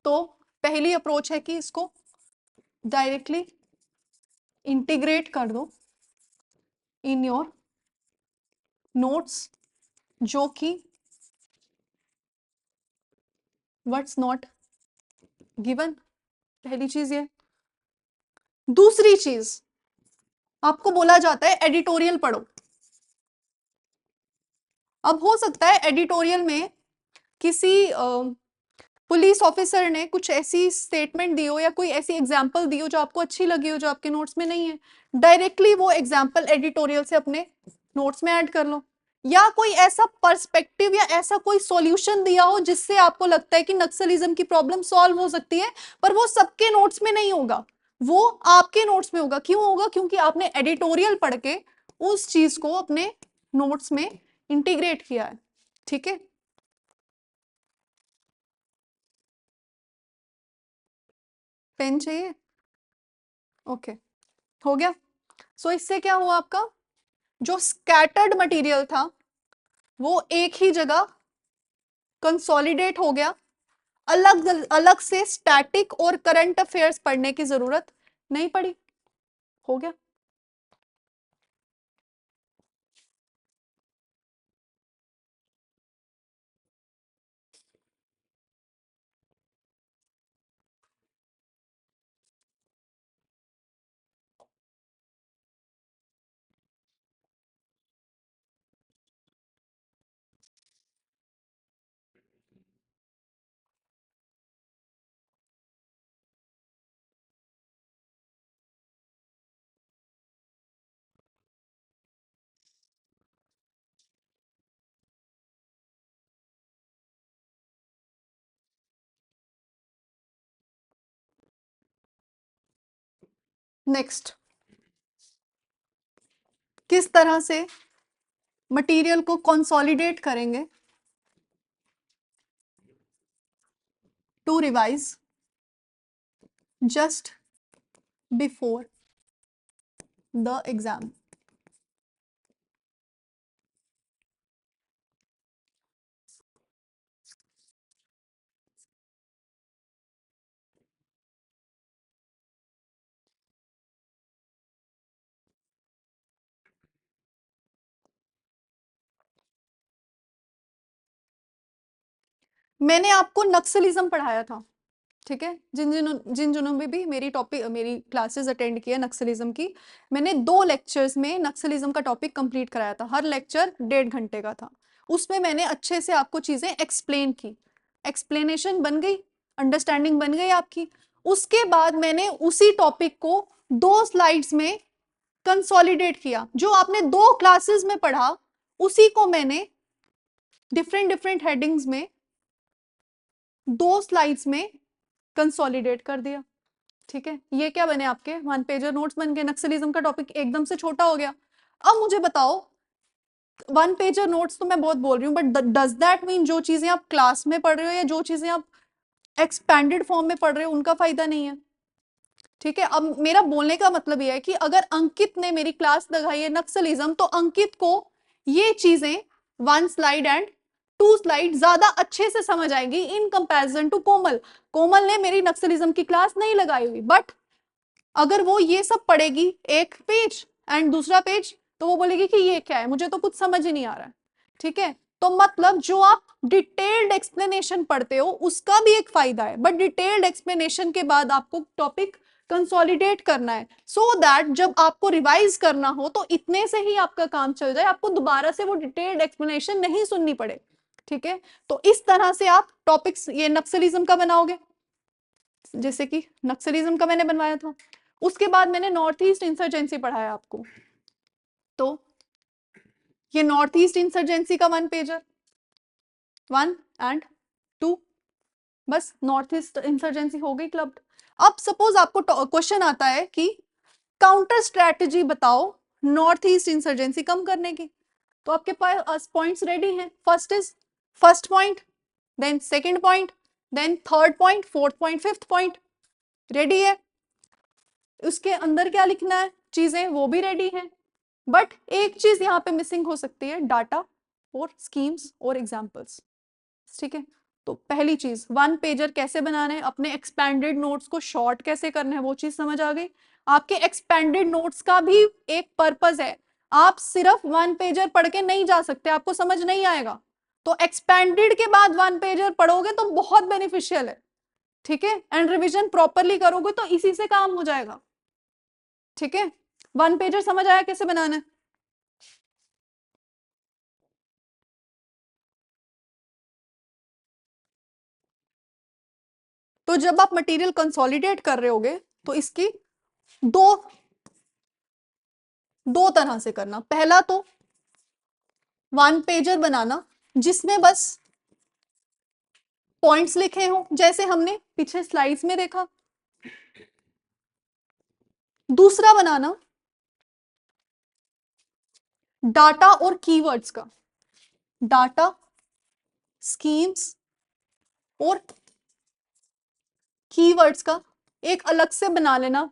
तो पहली अप्रोच है कि इसको डायरेक्टली इंटीग्रेट कर दो इन योर नोट्स, जो कि व्हाट्स नॉट गिवन, पहली चीज ये। दूसरी चीज, आपको बोला जाता है एडिटोरियल पढ़ो। अब हो सकता है एडिटोरियल में किसी पुलिस ऑफिसर ने कुछ ऐसी स्टेटमेंट दी हो या कोई ऐसी एग्जांपल दी हो जो आपको अच्छी लगी हो, जो आपके नोट्स में नहीं है, डायरेक्टली वो एग्जांपल एडिटोरियल से अपने नोट्स में ऐड कर लो। या कोई ऐसा पर्सपेक्टिव या ऐसा कोई सॉल्यूशन दिया हो जिससे आपको लगता है कि नक्सलिज्म की प्रॉब्लम सॉल्व हो सकती है, पर वो सबके नोट्स में नहीं होगा, वो आपके नोट्स में होगा। क्यों होगा? क्योंकि आपने एडिटोरियल पढ़ के उस चीज को अपने नोट्स में इंटीग्रेट किया है। ठीक है, पेन चाहिए? ओके, हो गया। सो इससे क्या हुआ, आपका जो स्कैटर्ड मटेरियल था वो एक ही जगह कंसोलिडेट हो गया। अलग अलग से स्टैटिक और करंट अफेयर्स पढ़ने की जरूरत नहीं पड़ी। हो गया। नेक्स्ट, किस तरह से मटेरियल को कंसोलिडेट करेंगे to revise just before the exam. मैंने आपको नक्सलिज्म पढ़ाया था, ठीक है, जिन जिन्होंने भी मेरी क्लासेस अटेंड किया नक्सलिज्म की, मैंने 2 लेक्चर्स में नक्सलिज्म का टॉपिक कंप्लीट कराया था। हर लेक्चर 1.5 घंटे का था। उसमें मैंने अच्छे से आपको चीजें एक्सप्लेन की, एक्सप्लेनेशन बन गई, अंडरस्टैंडिंग बन गई आपकी। उसके बाद मैंने उसी टॉपिक को 2 स्लाइड्स में कंसोलिडेट किया। जो आपने 2 क्लासेस में पढ़ा उसी को मैंने डिफरेंट डिफरेंट हेडिंग्स में 2 स्लाइड्स में कंसोलिडेट कर दिया। ठीक है, ये क्या बने आपके 1 पेजर नोट्स बन गए। नक्सलिज्म का टॉपिक एकदम से छोटा हो गया। अब मुझे बताओ, 1 पेजर नोट्स तो मैं बहुत बोल रही हूँ, बट डज दैट मीन जो चीजें आप क्लास में पढ़ रहे हो या जो चीजें आप एक्सपैंडेड फॉर्म में पढ़ रहे हो उनका फायदा नहीं है। ठीक है, अब मेरा बोलने का मतलब यह है कि अगर अंकित ने मेरी क्लास लगाई है नक्सलिज्म, तो अंकित को ये चीजें 1 स्लाइड एंड 2 स्लाइड ज्यादा अच्छे से समझ आएगी इन कंपैरिजन टू कोमल। कोमल ने मेरी नक्सलिज्म की क्लास नहीं लगाई हुई, बट अगर वो ये सब पढ़ेगी एक पेज एंड दूसरा पेज, तो वो बोलेगी कि ये क्या है, मुझे तो कुछ समझ ही नहीं आ रहा है। ठीक है, तो मतलब जो आप डिटेल्ड एक्सप्लेनेशन पढ़ते हो उसका भी एक फायदा है, बट डिटेल्ड एक्सप्लेनेशन के बाद आपको टॉपिक कंसोलिडेट करना है, सो दैट जब आपको रिवाइज करना हो तो इतने से ही आपका काम चल जाए, आपको दोबारा से वो डिटेल्ड एक्सप्लेनेशन नहीं सुननी पड़े। ठीक है, तो इस तरह से आप टॉपिक्स ये नक्सलिज्म का बनाओगे, जैसे कि नक्सलिज्म का मैंने बनवाया था। उसके बाद मैंने नॉर्थ ईस्ट इंसर्जेंसी पढ़ाया आपको, तो ये नॉर्थ ईस्ट इंसर्जेंसी का 1 पेजर 1 एंड 2, बस नॉर्थ ईस्ट इंसर्जेंसी हो गई क्लब्ड। अब सपोज आपको क्वेश्चन आता है कि काउंटर स्ट्रेटजी बताओ नॉर्थ ईस्ट इंसर्जेंसी कम करने की, तो आपके पास पॉइंट्स रेडी हैं। First point, then second point, then third point, fourth point, fifth point ready है। उसके अंदर क्या लिखना है चीजें वो भी रेडी है, बट एक चीज यहाँ पे मिसिंग हो सकती है, डाटा और स्कीम्स और एग्जाम्पल्स। ठीक है, तो पहली चीज 1 पेजर कैसे बनाना है, अपने एक्सपैंडेड नोट्स को शॉर्ट कैसे करना है, वो चीज समझ आ गई। आपके एक्सपैंडेड नोट्स का भी एक पर्पस है, आप सिर्फ 1 पेजर पढ़ के नहीं जा सकते, आपको समझ नहीं आएगा, तो एक्सपैंडेड के बाद 1 पेजर पढ़ोगे तो बहुत बेनिफिशियल है। ठीक है, एंड रिविजन प्रॉपरली करोगे तो इसी से काम हो जाएगा। ठीक है, 1 पेजर समझ आया कैसे बनाना है। तो जब आप मटेरियल कंसोलिडेट कर रहे होगे तो इसकी दो 2 तरह से करना। पहला तो वन पेजर बनाना जिसमें बस पॉइंट्स लिखे हों, जैसे हमने पीछे स्लाइड्स में देखा। दूसरा बनाना डाटा और कीवर्ड्स का, डाटा, स्कीम्स और कीवर्ड्स का एक अलग से बना लेना,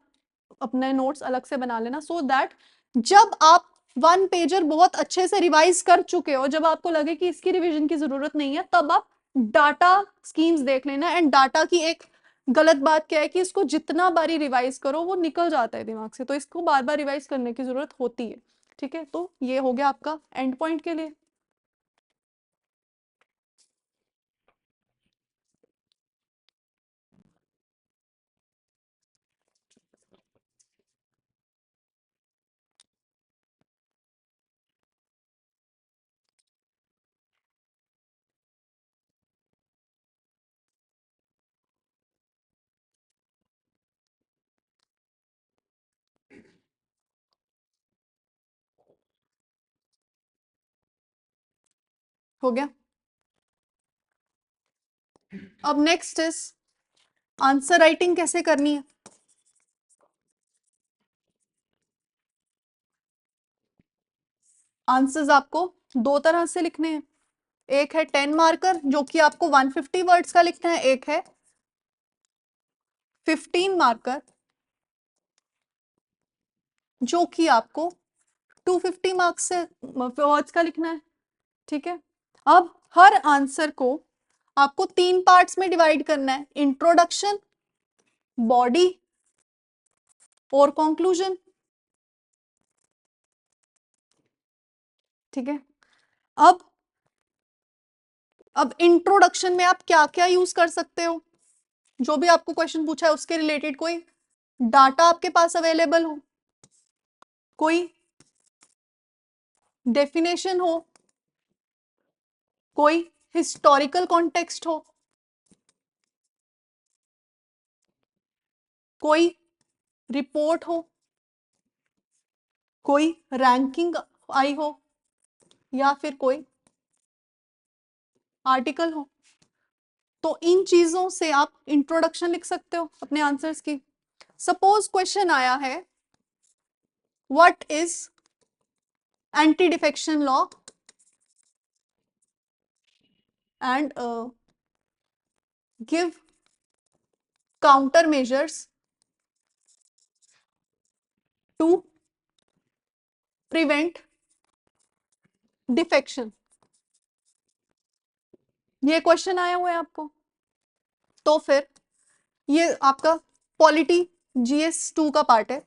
अपने नोट्स अलग से बना लेना, सो दैट जब आप वन पेजर बहुत अच्छे से रिवाइज कर चुके हो, जब आपको लगे कि इसकी रिवीजन की जरूरत नहीं है, तब आप डाटा स्कीम्स देख लेना। एंड डाटा की एक गलत बात क्या है कि इसको जितना बारी रिवाइज करो वो निकल जाता है दिमाग से, तो इसको बार बार रिवाइज करने की जरूरत होती है। ठीक है, तो ये हो गया आपका एंड पॉइंट के लिए। हो गया। अब नेक्स्ट इज आंसर राइटिंग कैसे करनी है। आंसर्स आपको दो तरह से लिखने हैं, एक है 10 मार्कर जो कि आपको 150 वर्ड्स का लिखना है, एक है 15 मार्कर जो कि आपको 250 मार्क्स से वर्ड्स का लिखना है। ठीक है, अब हर आंसर को आपको 3 पार्ट्स में डिवाइड करना है, इंट्रोडक्शन, बॉडी और कंक्लूजन। ठीक है, अब इंट्रोडक्शन में आप क्या क्या यूज कर सकते हो, जो भी आपको क्वेश्चन पूछा है उसके रिलेटेड कोई डाटा आपके पास अवेलेबल हो, कोई डेफिनेशन हो, कोई हिस्टोरिकल कॉन्टेक्स्ट हो, कोई रिपोर्ट हो, कोई रैंकिंग आई हो, या फिर कोई आर्टिकल हो। तो इन चीजों से आप इंट्रोडक्शन लिख सकते हो अपने आंसर्स की। सपोज क्वेश्चन आया है what is anti defection law and give counter measures to prevent defection, ये क्वेश्चन आया हुआ है आपको। तो फिर ये आपका पॉलिटी जीएस 2 का पार्ट है,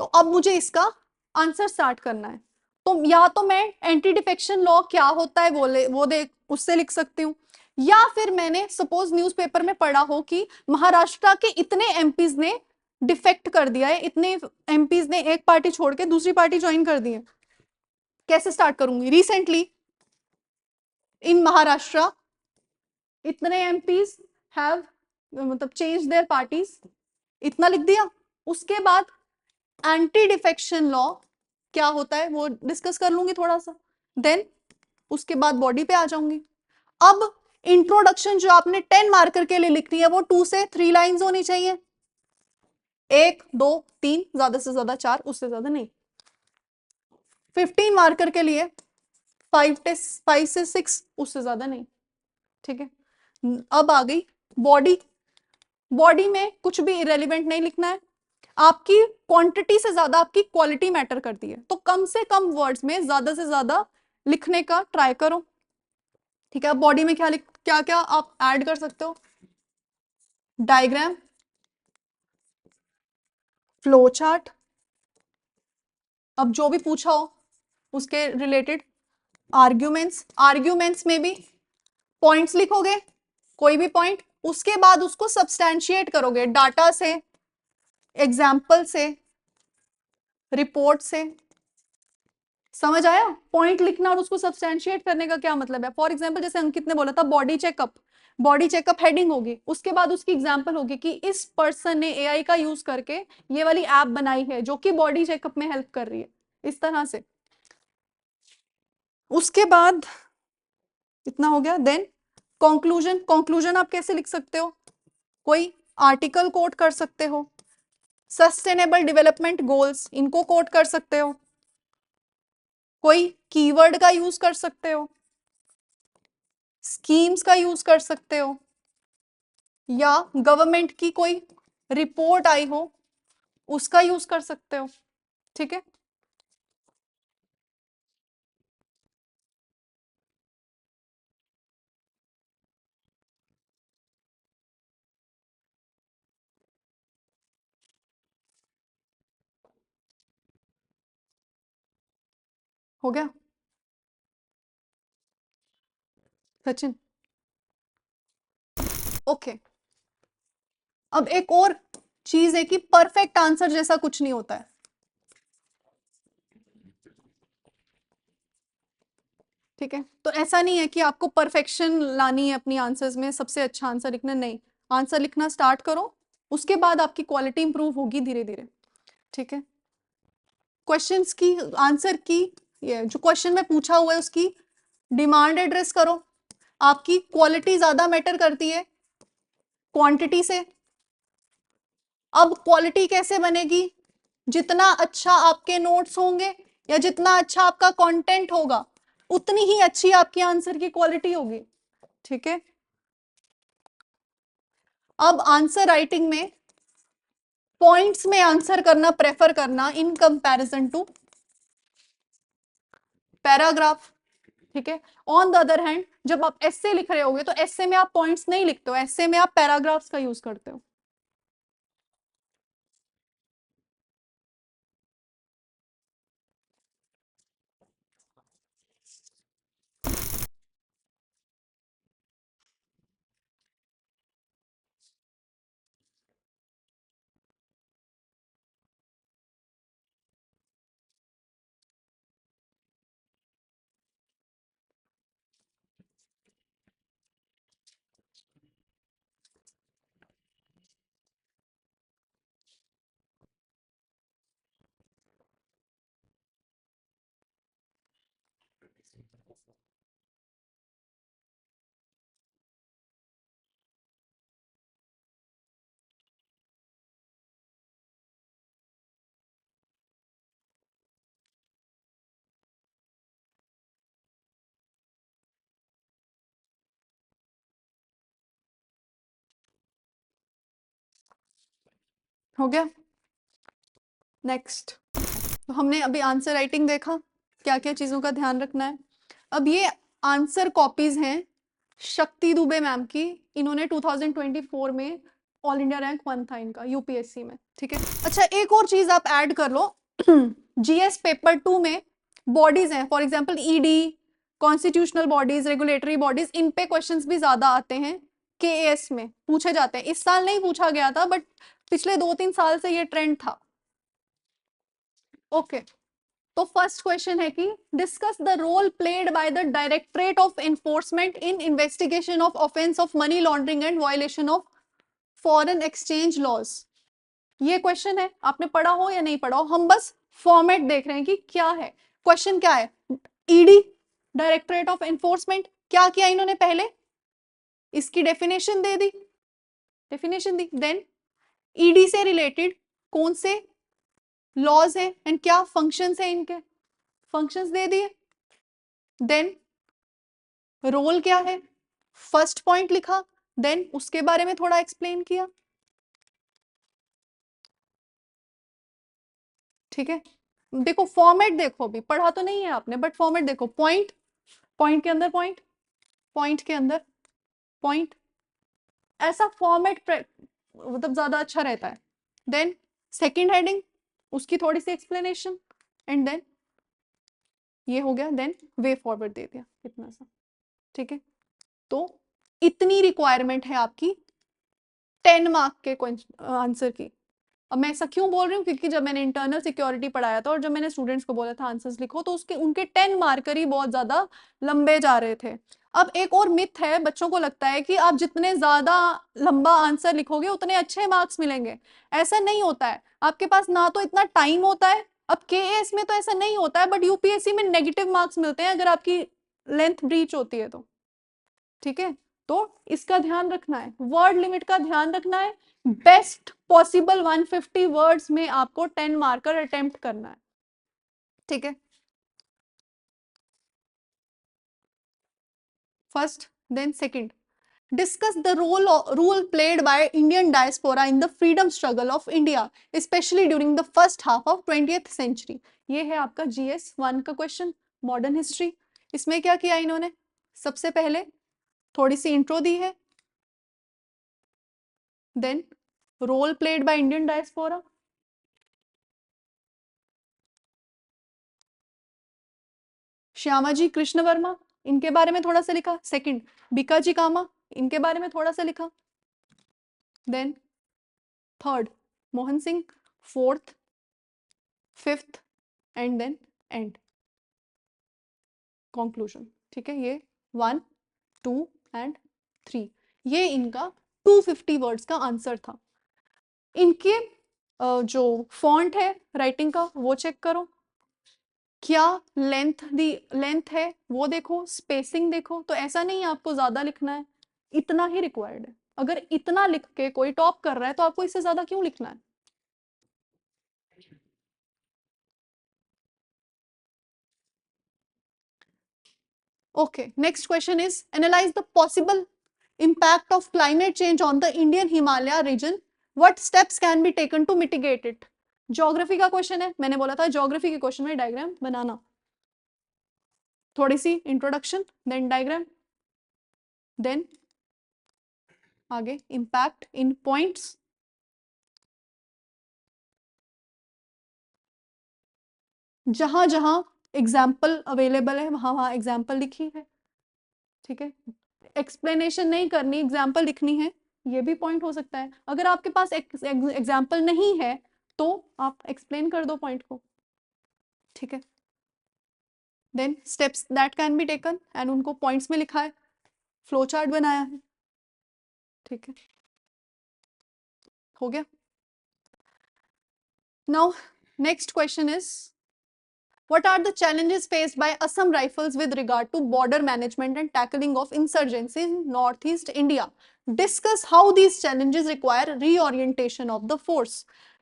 तो अब मुझे इसका आंसर स्टार्ट करना है। तो या तो मैं एंटी डिफेक्शन लॉ क्या होता है वो देख उससे लिख सकती हूँ, या फिर मैंने सपोज न्यूज़पेपर में पढ़ा हो कि महाराष्ट्र के इतने एमपीज ने डिफेक्ट कर दिया है, इतने एमपीज ने एक पार्टी छोड़ के दूसरी पार्टी ज्वाइन कर दी है। कैसे स्टार्ट करूंगी, रिसेंटली इन महाराष्ट्र इतने एमपीज हैव मतलब चेंज देयर पार्टीज, इतना लिख दिया। उसके बाद एंटी डिफेक्शन लॉ क्या होता है वो डिस्कस कर लूंगी थोड़ा सा, देन उसके बाद बॉडी पे आ जाऊंगी। अब इंट्रोडक्शन जो आपने 10 मार्कर के लिए लिखनी है वो 2 से 3 लाइंस होनी चाहिए, 1 2 3, ज्यादा से ज्यादा 4, उससे ज्यादा नहीं। 15 मार्कर के लिए 5 से 6, उससे ज्यादा नहीं। ठीक है, अब आ गई बॉडी। बॉडी में कुछ भी इरेलीवेंट नहीं लिखना है, आपकी क्वांटिटी से ज्यादा आपकी क्वालिटी मैटर करती है, तो कम से कम वर्ड्स में ज्यादा से ज्यादा लिखने का ट्राई करो। ठीक है, बॉडी में क्या क्या आप ऐड कर सकते हो, डायग्राम, फ्लो चार्ट, अब जो भी पूछा हो उसके रिलेटेड आर्ग्यूमेंट्स में भी पॉइंट्स लिखोगे, कोई भी पॉइंट, उसके बाद उसको सब्सटैंशिएट करोगे डाटा से, एग्जाम्पल से, रिपोर्ट से। समझ आया पॉइंट लिखना और उसको सब्सटैंशिएट करने का क्या मतलब है। फॉर एग्जाम्पल जैसे अंकित ने बोला था बॉडी चेकअप हेडिंग होगी, उसके बाद उसकी एग्जाम्पल होगी कि इस पर्सन ने एआई का यूज करके ये वाली ऐप बनाई है जो कि बॉडी चेकअप में हेल्प कर रही है, इस तरह से। उसके बाद इतना हो गया। देन कंक्लूजन, कंक्लूजन आप कैसे लिख सकते हो? कोई आर्टिकल कोट कर सकते हो, सस्टेनेबल डेवलपमेंट गोल्स इनको कोट कर सकते हो, कोई कीवर्ड का यूज कर सकते हो, स्कीम्स का यूज कर सकते हो, या गवर्नमेंट की कोई रिपोर्ट आई हो उसका यूज कर सकते हो। ठीक है, हो गया सचिन? ओके, अब एक और चीज है कि परफेक्ट आंसर जैसा कुछ नहीं होता है। ठीक है, तो ऐसा नहीं है कि आपको परफेक्शन लानी है अपनी आंसर्स में, सबसे अच्छा आंसर लिखना, नहीं। आंसर लिखना स्टार्ट करो, उसके बाद आपकी क्वालिटी इंप्रूव होगी धीरे धीरे। ठीक है, क्वेश्चंस की आंसर की, ये जो क्वेश्चन में पूछा हुआ है उसकी डिमांड एड्रेस करो। आपकी क्वालिटी ज्यादा मैटर करती है क्वांटिटी से। अब क्वालिटी कैसे बनेगी? जितना अच्छा आपके नोट्स होंगे या जितना अच्छा आपका कंटेंट होगा, उतनी ही अच्छी आपकी आंसर की क्वालिटी होगी। ठीक है, अब आंसर राइटिंग में पॉइंट्स में आंसर करना प्रेफर करना इन कंपैरिजन टू पैराग्राफ। ठीक है, ऑन द अदर हैंड जब आप एस्से लिख रहे होगे तो एस्से में आप पॉइंट्स नहीं लिखते हो, एस्से में आप पैराग्राफ्स का यूज करते हो। हो गया, नेक्स्ट। तो हमने अभी आंसर राइटिंग देखा, क्या क्या चीजों का ध्यान रखना है। अब ये आंसर कॉपीज हैं शक्ति दुबे मैम की, इन्होंने 2024 में ऑल इंडिया रैंक 1 था इनका यूपीएससी में। ठीक है, अच्छा एक और चीज आप ऐड कर लो, जीएस पेपर 2 में बॉडीज हैं, for example ED, constitutional bodies, regulatory bodies, इन पे क्वेश्चंस भी ज्यादा आते हैं, केएएस में पूछे जाते हैं। इस साल नहीं पूछा गया था, बट पिछले 2-3 साल से ये ट्रेंड था। ओके, तो फर्स्ट क्वेश्चन है कि discuss the role played by the directorate of enforcement in investigation of offense of money laundering and violation of foreign exchange laws. ये क्वेश्चन है, आपने पढ़ा हो या नहीं पढ़ा हो, हम बस फॉर्मेट देख रहे हैं कि क्या है क्वेश्चन। क्या है? ईडी, डायरेक्टरेट ऑफ एनफोर्समेंट, क्या किया इन्होंने? पहले इसकी डेफिनेशन दे दी, डेफिनेशन दी, देन ईडी से रिलेटेड कौन से लॉज है एंड क्या फंक्शंस है, इनके फंक्शंस दे दिए। देन रोल क्या है, फर्स्ट पॉइंट लिखा, देन उसके बारे में थोड़ा एक्सप्लेन किया। ठीक है, देखो फॉर्मेट देखो, अभी पढ़ा तो नहीं है आपने, बट फॉर्मेट देखो, पॉइंट, पॉइंट के अंदर पॉइंट, पॉइंट के अंदर पॉइंट, ऐसा फॉर्मेट मतलब ज्यादा अच्छा रहता है। देन सेकंड हेडिंग, उसकी थोड़ी सी एक्सप्लेनेशन, एंड देन ये हो गया, देन वे फॉरवर्ड दे दिया इतना सा। ठीक है, तो इतनी रिक्वायरमेंट है आपकी 10 मार्क के आंसर की। अब मैं ऐसा क्यों बोल रही हूँ, क्योंकि जब मैंने इंटरनल सिक्योरिटी पढ़ाया था और जब मैंने स्टूडेंट्स को बोला था आंसर्स लिखो, तो उसके उनके 10 मार्कर ही बहुत ज्यादा लंबे जा रहे थे। अब एक और मिथ है, बच्चों को लगता है कि आप जितने ज्यादा लंबा आंसर लिखोगे उतने अच्छे मार्क्स मिलेंगे। ऐसा नहीं होता है, आपके पास ना तो इतना टाइम होता है अब केएएस में तो ऐसा नहीं होता है, बट यूपीएससी में नेगेटिव मार्क्स मिलते हैं अगर आपकी लेंथ ब्रीच होती है तो, ठीक है। तो इसका ध्यान रखना है, वर्ड लिमिट का ध्यान रखना है। बेस्ट पॉसिबल 150 वर्ड्स में आपको 10 मार्कर अटेम्प्ट करना है, ठीक है। First, then second, discuss the role played by Indian diaspora in the freedom struggle of India, especially during the first half of 20th century। ये है आपका GS 1 का क्वेश्चन, मॉडर्न हिस्ट्री। इसमें क्या किया इन्होंने, सबसे पहले थोड़ी सी इंट्रो दी है, then role played by Indian diaspora, Shyamaji Krishna Varma, इनके बारे में थोड़ा सा लिखा। सेकंड, बीकाजी कामा, इनके बारे में थोड़ा सा लिखा। Then third, Mohan Singh. Fourth, fifth, and then and conclusion, ठीक है। ये 1, 2 एंड 3, ये इनका 250 वर्ड्स का आंसर था। इनके जो फॉन्ट है राइटिंग का वो चेक करो, क्या लेंथ है वो देखो, स्पेसिंग देखो। तो ऐसा नहीं आपको ज्यादा लिखना है, इतना ही रिक्वायर्ड है। अगर इतना लिख के कोई टॉप कर रहा है तो आपको इससे ज्यादा क्यों लिखना है। Okay, next question is analyze the possible impact of climate change on the Indian Himalaya region. What steps can be taken to mitigate it? Geography का क्वेश्चन है, मैंने बोला था ज्योग्राफी के क्वेश्चन में डायग्राम बनाना। थोड़ी सी इंट्रोडक्शन, देन डायग्राम, देन आगे impact in points. जहां जहां एग्जाम्पल अवेलेबल है वहां वहां एग्जाम्पल लिखी है, ठीक है। एक्सप्लेनेशन नहीं करनी, एग्जाम्पल लिखनी है, ये भी पॉइंट हो सकता है। अगर आपके पास एग्जाम्पल नहीं है तो आप एक्सप्लेन कर दो पॉइंट को, ठीक है। Then steps that can be taken, and उनको पॉइंट्स में लिखा है, फ्लो चार्ट बनाया है, ठीक है। हो गया। Now next question is what are the challenges faced by Assam Rifles with regard to border management and tackling of insurgency in northeast India? Discuss how these challenges require reorientation of the force।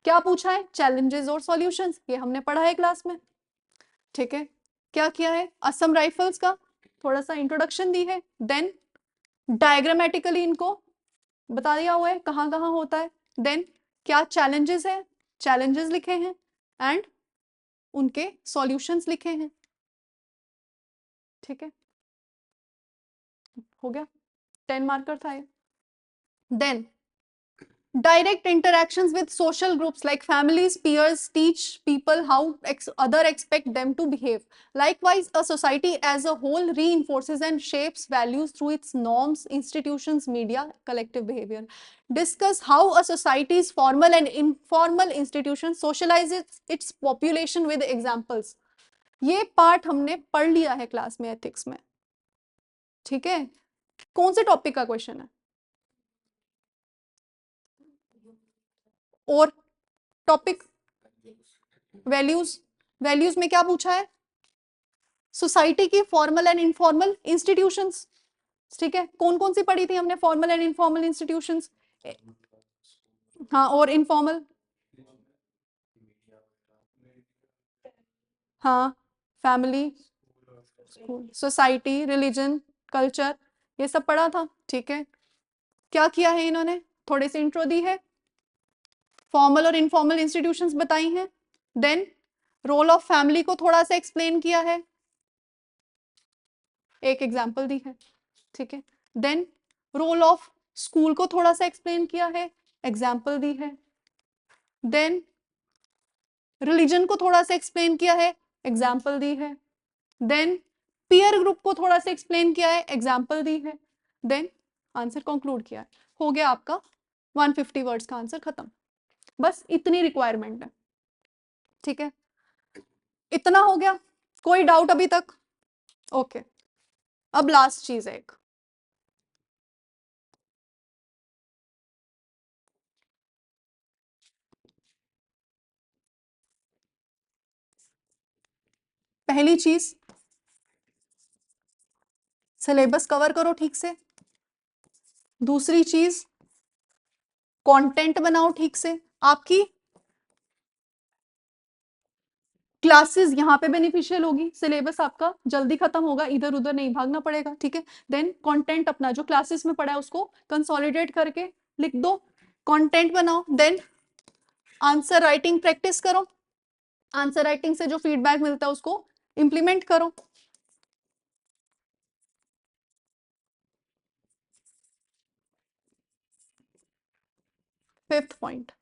क्या पूछा है, challenges और solutions, ये हमने पढ़ा है class में, ठीक है। क्या किया है, असम राइफल्स का थोड़ा सा इंट्रोडक्शन दी है, देन डायग्रामेटिकली इनको बता दिया हुआ है कहाँ कहाँ होता है, देन क्या चैलेंजेस है, चैलेंजेस लिखे हैं, एंड उनके सॉल्यूशंस लिखे हैं, ठीक है। हो गया, 10 मार्कर था ये। Then direct interactions with social groups like families, peers teach people how other expect them to behave। Likewise, a society as a whole reinforces and shapes values through its norms, institutions, media, collective behavior। Discuss how a society's formal and informal institutions socializes its population with examples। ये part हमने पढ़ लिया है class में ethics में, ठीक है। कौन से टॉपिक का क्वेश्चन है, और टॉपिक वैल्यूज, वैल्यूज में क्या पूछा है, सोसाइटी की फॉर्मल एंड इनफॉर्मल इंस्टीट्यूशंस, ठीक है। कौन कौन सी पढ़ी थी हमने, फॉर्मल एंड इनफॉर्मल इंस्टीट्यूशंस, हाँ, और इनफॉर्मल, हाँ, family, school, society, religion, culture, ये सब पढ़ा था, ठीक है। क्या किया है इन्होंने, थोड़ी सी इंट्रो दी है, फॉर्मल और इनफॉर्मल इंस्टीट्यूशंस बताई हैं, देन रोल ऑफ फैमिली को थोड़ा सा एक्सप्लेन किया है, एक एग्जाम्पल दी है, ठीक है। देन रोल ऑफ स्कूल को थोड़ा सा एक्सप्लेन किया है, एग्जाम्पल दी है। देन रिलीजन को थोड़ा सा एक्सप्लेन किया है, एग्जाम्पल दी है। देन पीयर ग्रुप को थोड़ा सा एक्सप्लेन किया है, एग्जाम्पल दी है। देन आंसर कंक्लूड किया है। हो गया आपका 150 वर्ड्स का आंसर खत्म। बस इतनी रिक्वायरमेंट है, ठीक है। इतना हो गया, कोई डाउट अभी तक? ओके, अब लास्ट चीज है एक, पहली चीज सिलेबस कवर करो ठीक से, दूसरी चीज कंटेंट बनाओ ठीक से, आपकी क्लासेस यहाँ पे बेनिफिशियल होगी, सिलेबस आपका जल्दी खत्म होगा, इधर उधर नहीं भागना पड़ेगा, ठीक है। देन कंटेंट अपना जो क्लासेस में पढ़ा है उसको कंसोलिडेट करके लिख दो, कंटेंट बनाओ। देन आंसर राइटिंग प्रैक्टिस करो, आंसर राइटिंग से जो फीडबैक मिलता है उसको इंप्लीमेंट करो। फिफ्थ पॉइंट,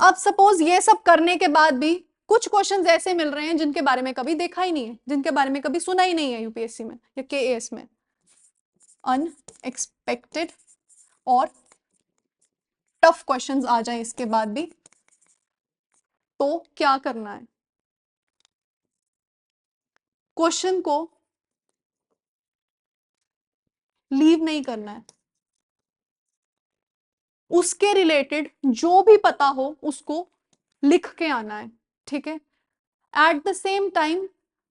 अब सपोज ये सब करने के बाद भी कुछ क्वेश्चंस ऐसे मिल रहे हैं जिनके बारे में कभी देखा ही नहीं है, जिनके बारे में कभी सुना ही नहीं है यूपीएससी में या केएएस में, अनएक्सपेक्टेड और टफ क्वेश्चंस आ जाए इसके बाद भी, तो क्या करना है? क्वेश्चन को लीव नहीं करना है, उसके रिलेटेड जो भी पता हो उसको लिख के आना है, ठीक है। एट द सेम टाइम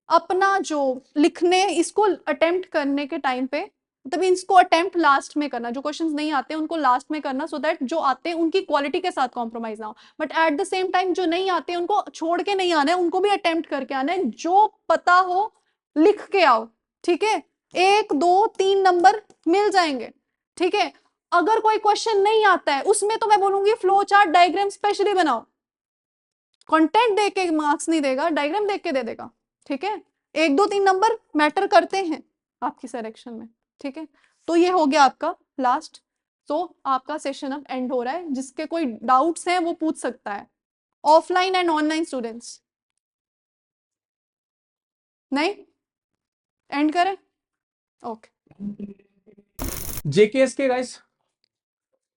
अपना जो लिखने इसको अटेम्प्ट करने के टाइम पे, मतलब इसको अटेम्प्ट लास्ट में करना, जो क्वेश्चंस नहीं आते उनको लास्ट में करना, सो दैट जो आते हैं उनकी क्वालिटी के साथ कॉम्प्रोमाइज ना हो। But at the same time जो नहीं आते उनको छोड़ के नहीं आना है, उनको भी अटेम्प्ट करके आना है, जो पता हो लिख के आओ, ठीक है। 1 2 3 नंबर मिल जाएंगे, ठीक है। अगर कोई क्वेश्चन नहीं आता है उसमें तो मैं बोलूंगी फ्लो चार्ट डायग्राम स्पेशली बनाओ, कंटेंट देख के मार्क्स नहीं देगा, डायग्राम देख के दे देगा, ठीक है। 1 2 3 नंबर मैटर करते हैं आपकी सिलेक्शन में, ठीक है। तो ये हो गया आपका लास्ट। तो आपका सेशन अब एंड हो रहा है, जिसके कोई डाउट्स हैं वो पूछ सकता है, ऑफलाइन एंड ऑनलाइन स्टूडेंट्स। नहीं एंड करें, ओके। जेकेएस के गाइस,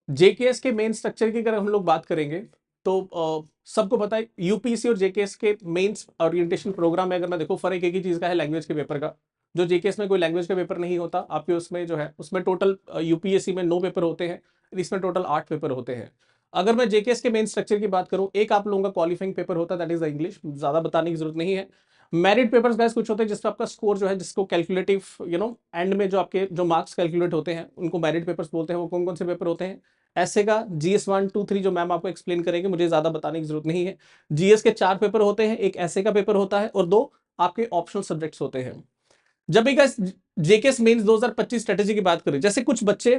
जेकेएस के मेन स्ट्रक्चर की अगर हम लोग बात करेंगे तो सबको पता है यूपीएससी और जेकेएस के मेंस ओरिएंटेशन प्रोग्राम में अगर मैं देखो फर्क एक ही चीज का है, लैंग्वेज के पेपर का। जो जेकेएस में कोई लैंग्वेज का पेपर नहीं होता आपके, उसमें जो है उसमें टोटल यूपीएससी में 9 पेपर होते हैं, इसमें टोटल 8 पेपर होते हैं। अगर मैं जेकेएस के मेन स्ट्रक्चर की बात करूं, एक आप लोगों का क्वालिफाइंग पेपर होता है, दैट इज द इंग्लिश, ज्यादा बताने की जरूरत नहीं है। मेरिट पेपर्स गाइस कुछ होते हैं जिसमें आपका स्कोर जो है, जिसको कैलकुलेटिव एंड में जो आपके जो मार्क्स कैलकुलेट होते हैं उनको मेरिट पेपर्स बोलते हैं। वो कौन कौन से पेपर होते हैं? ऐसे का जीएस 1 2 3 जो मैम आपको एक्सप्लेन करेंगे, मुझे ज्यादा बताने की जरूरत नहीं है। जीएस के 4 पेपर होते हैं, एक ऐसे का पेपर होता है और 2 आपके ऑप्शनल सब्जेक्ट्स होते हैं। जब भी गाइस जेकेएस मेंस 2025 स्ट्रेटेजी की बात करें, जैसे कुछ बच्चे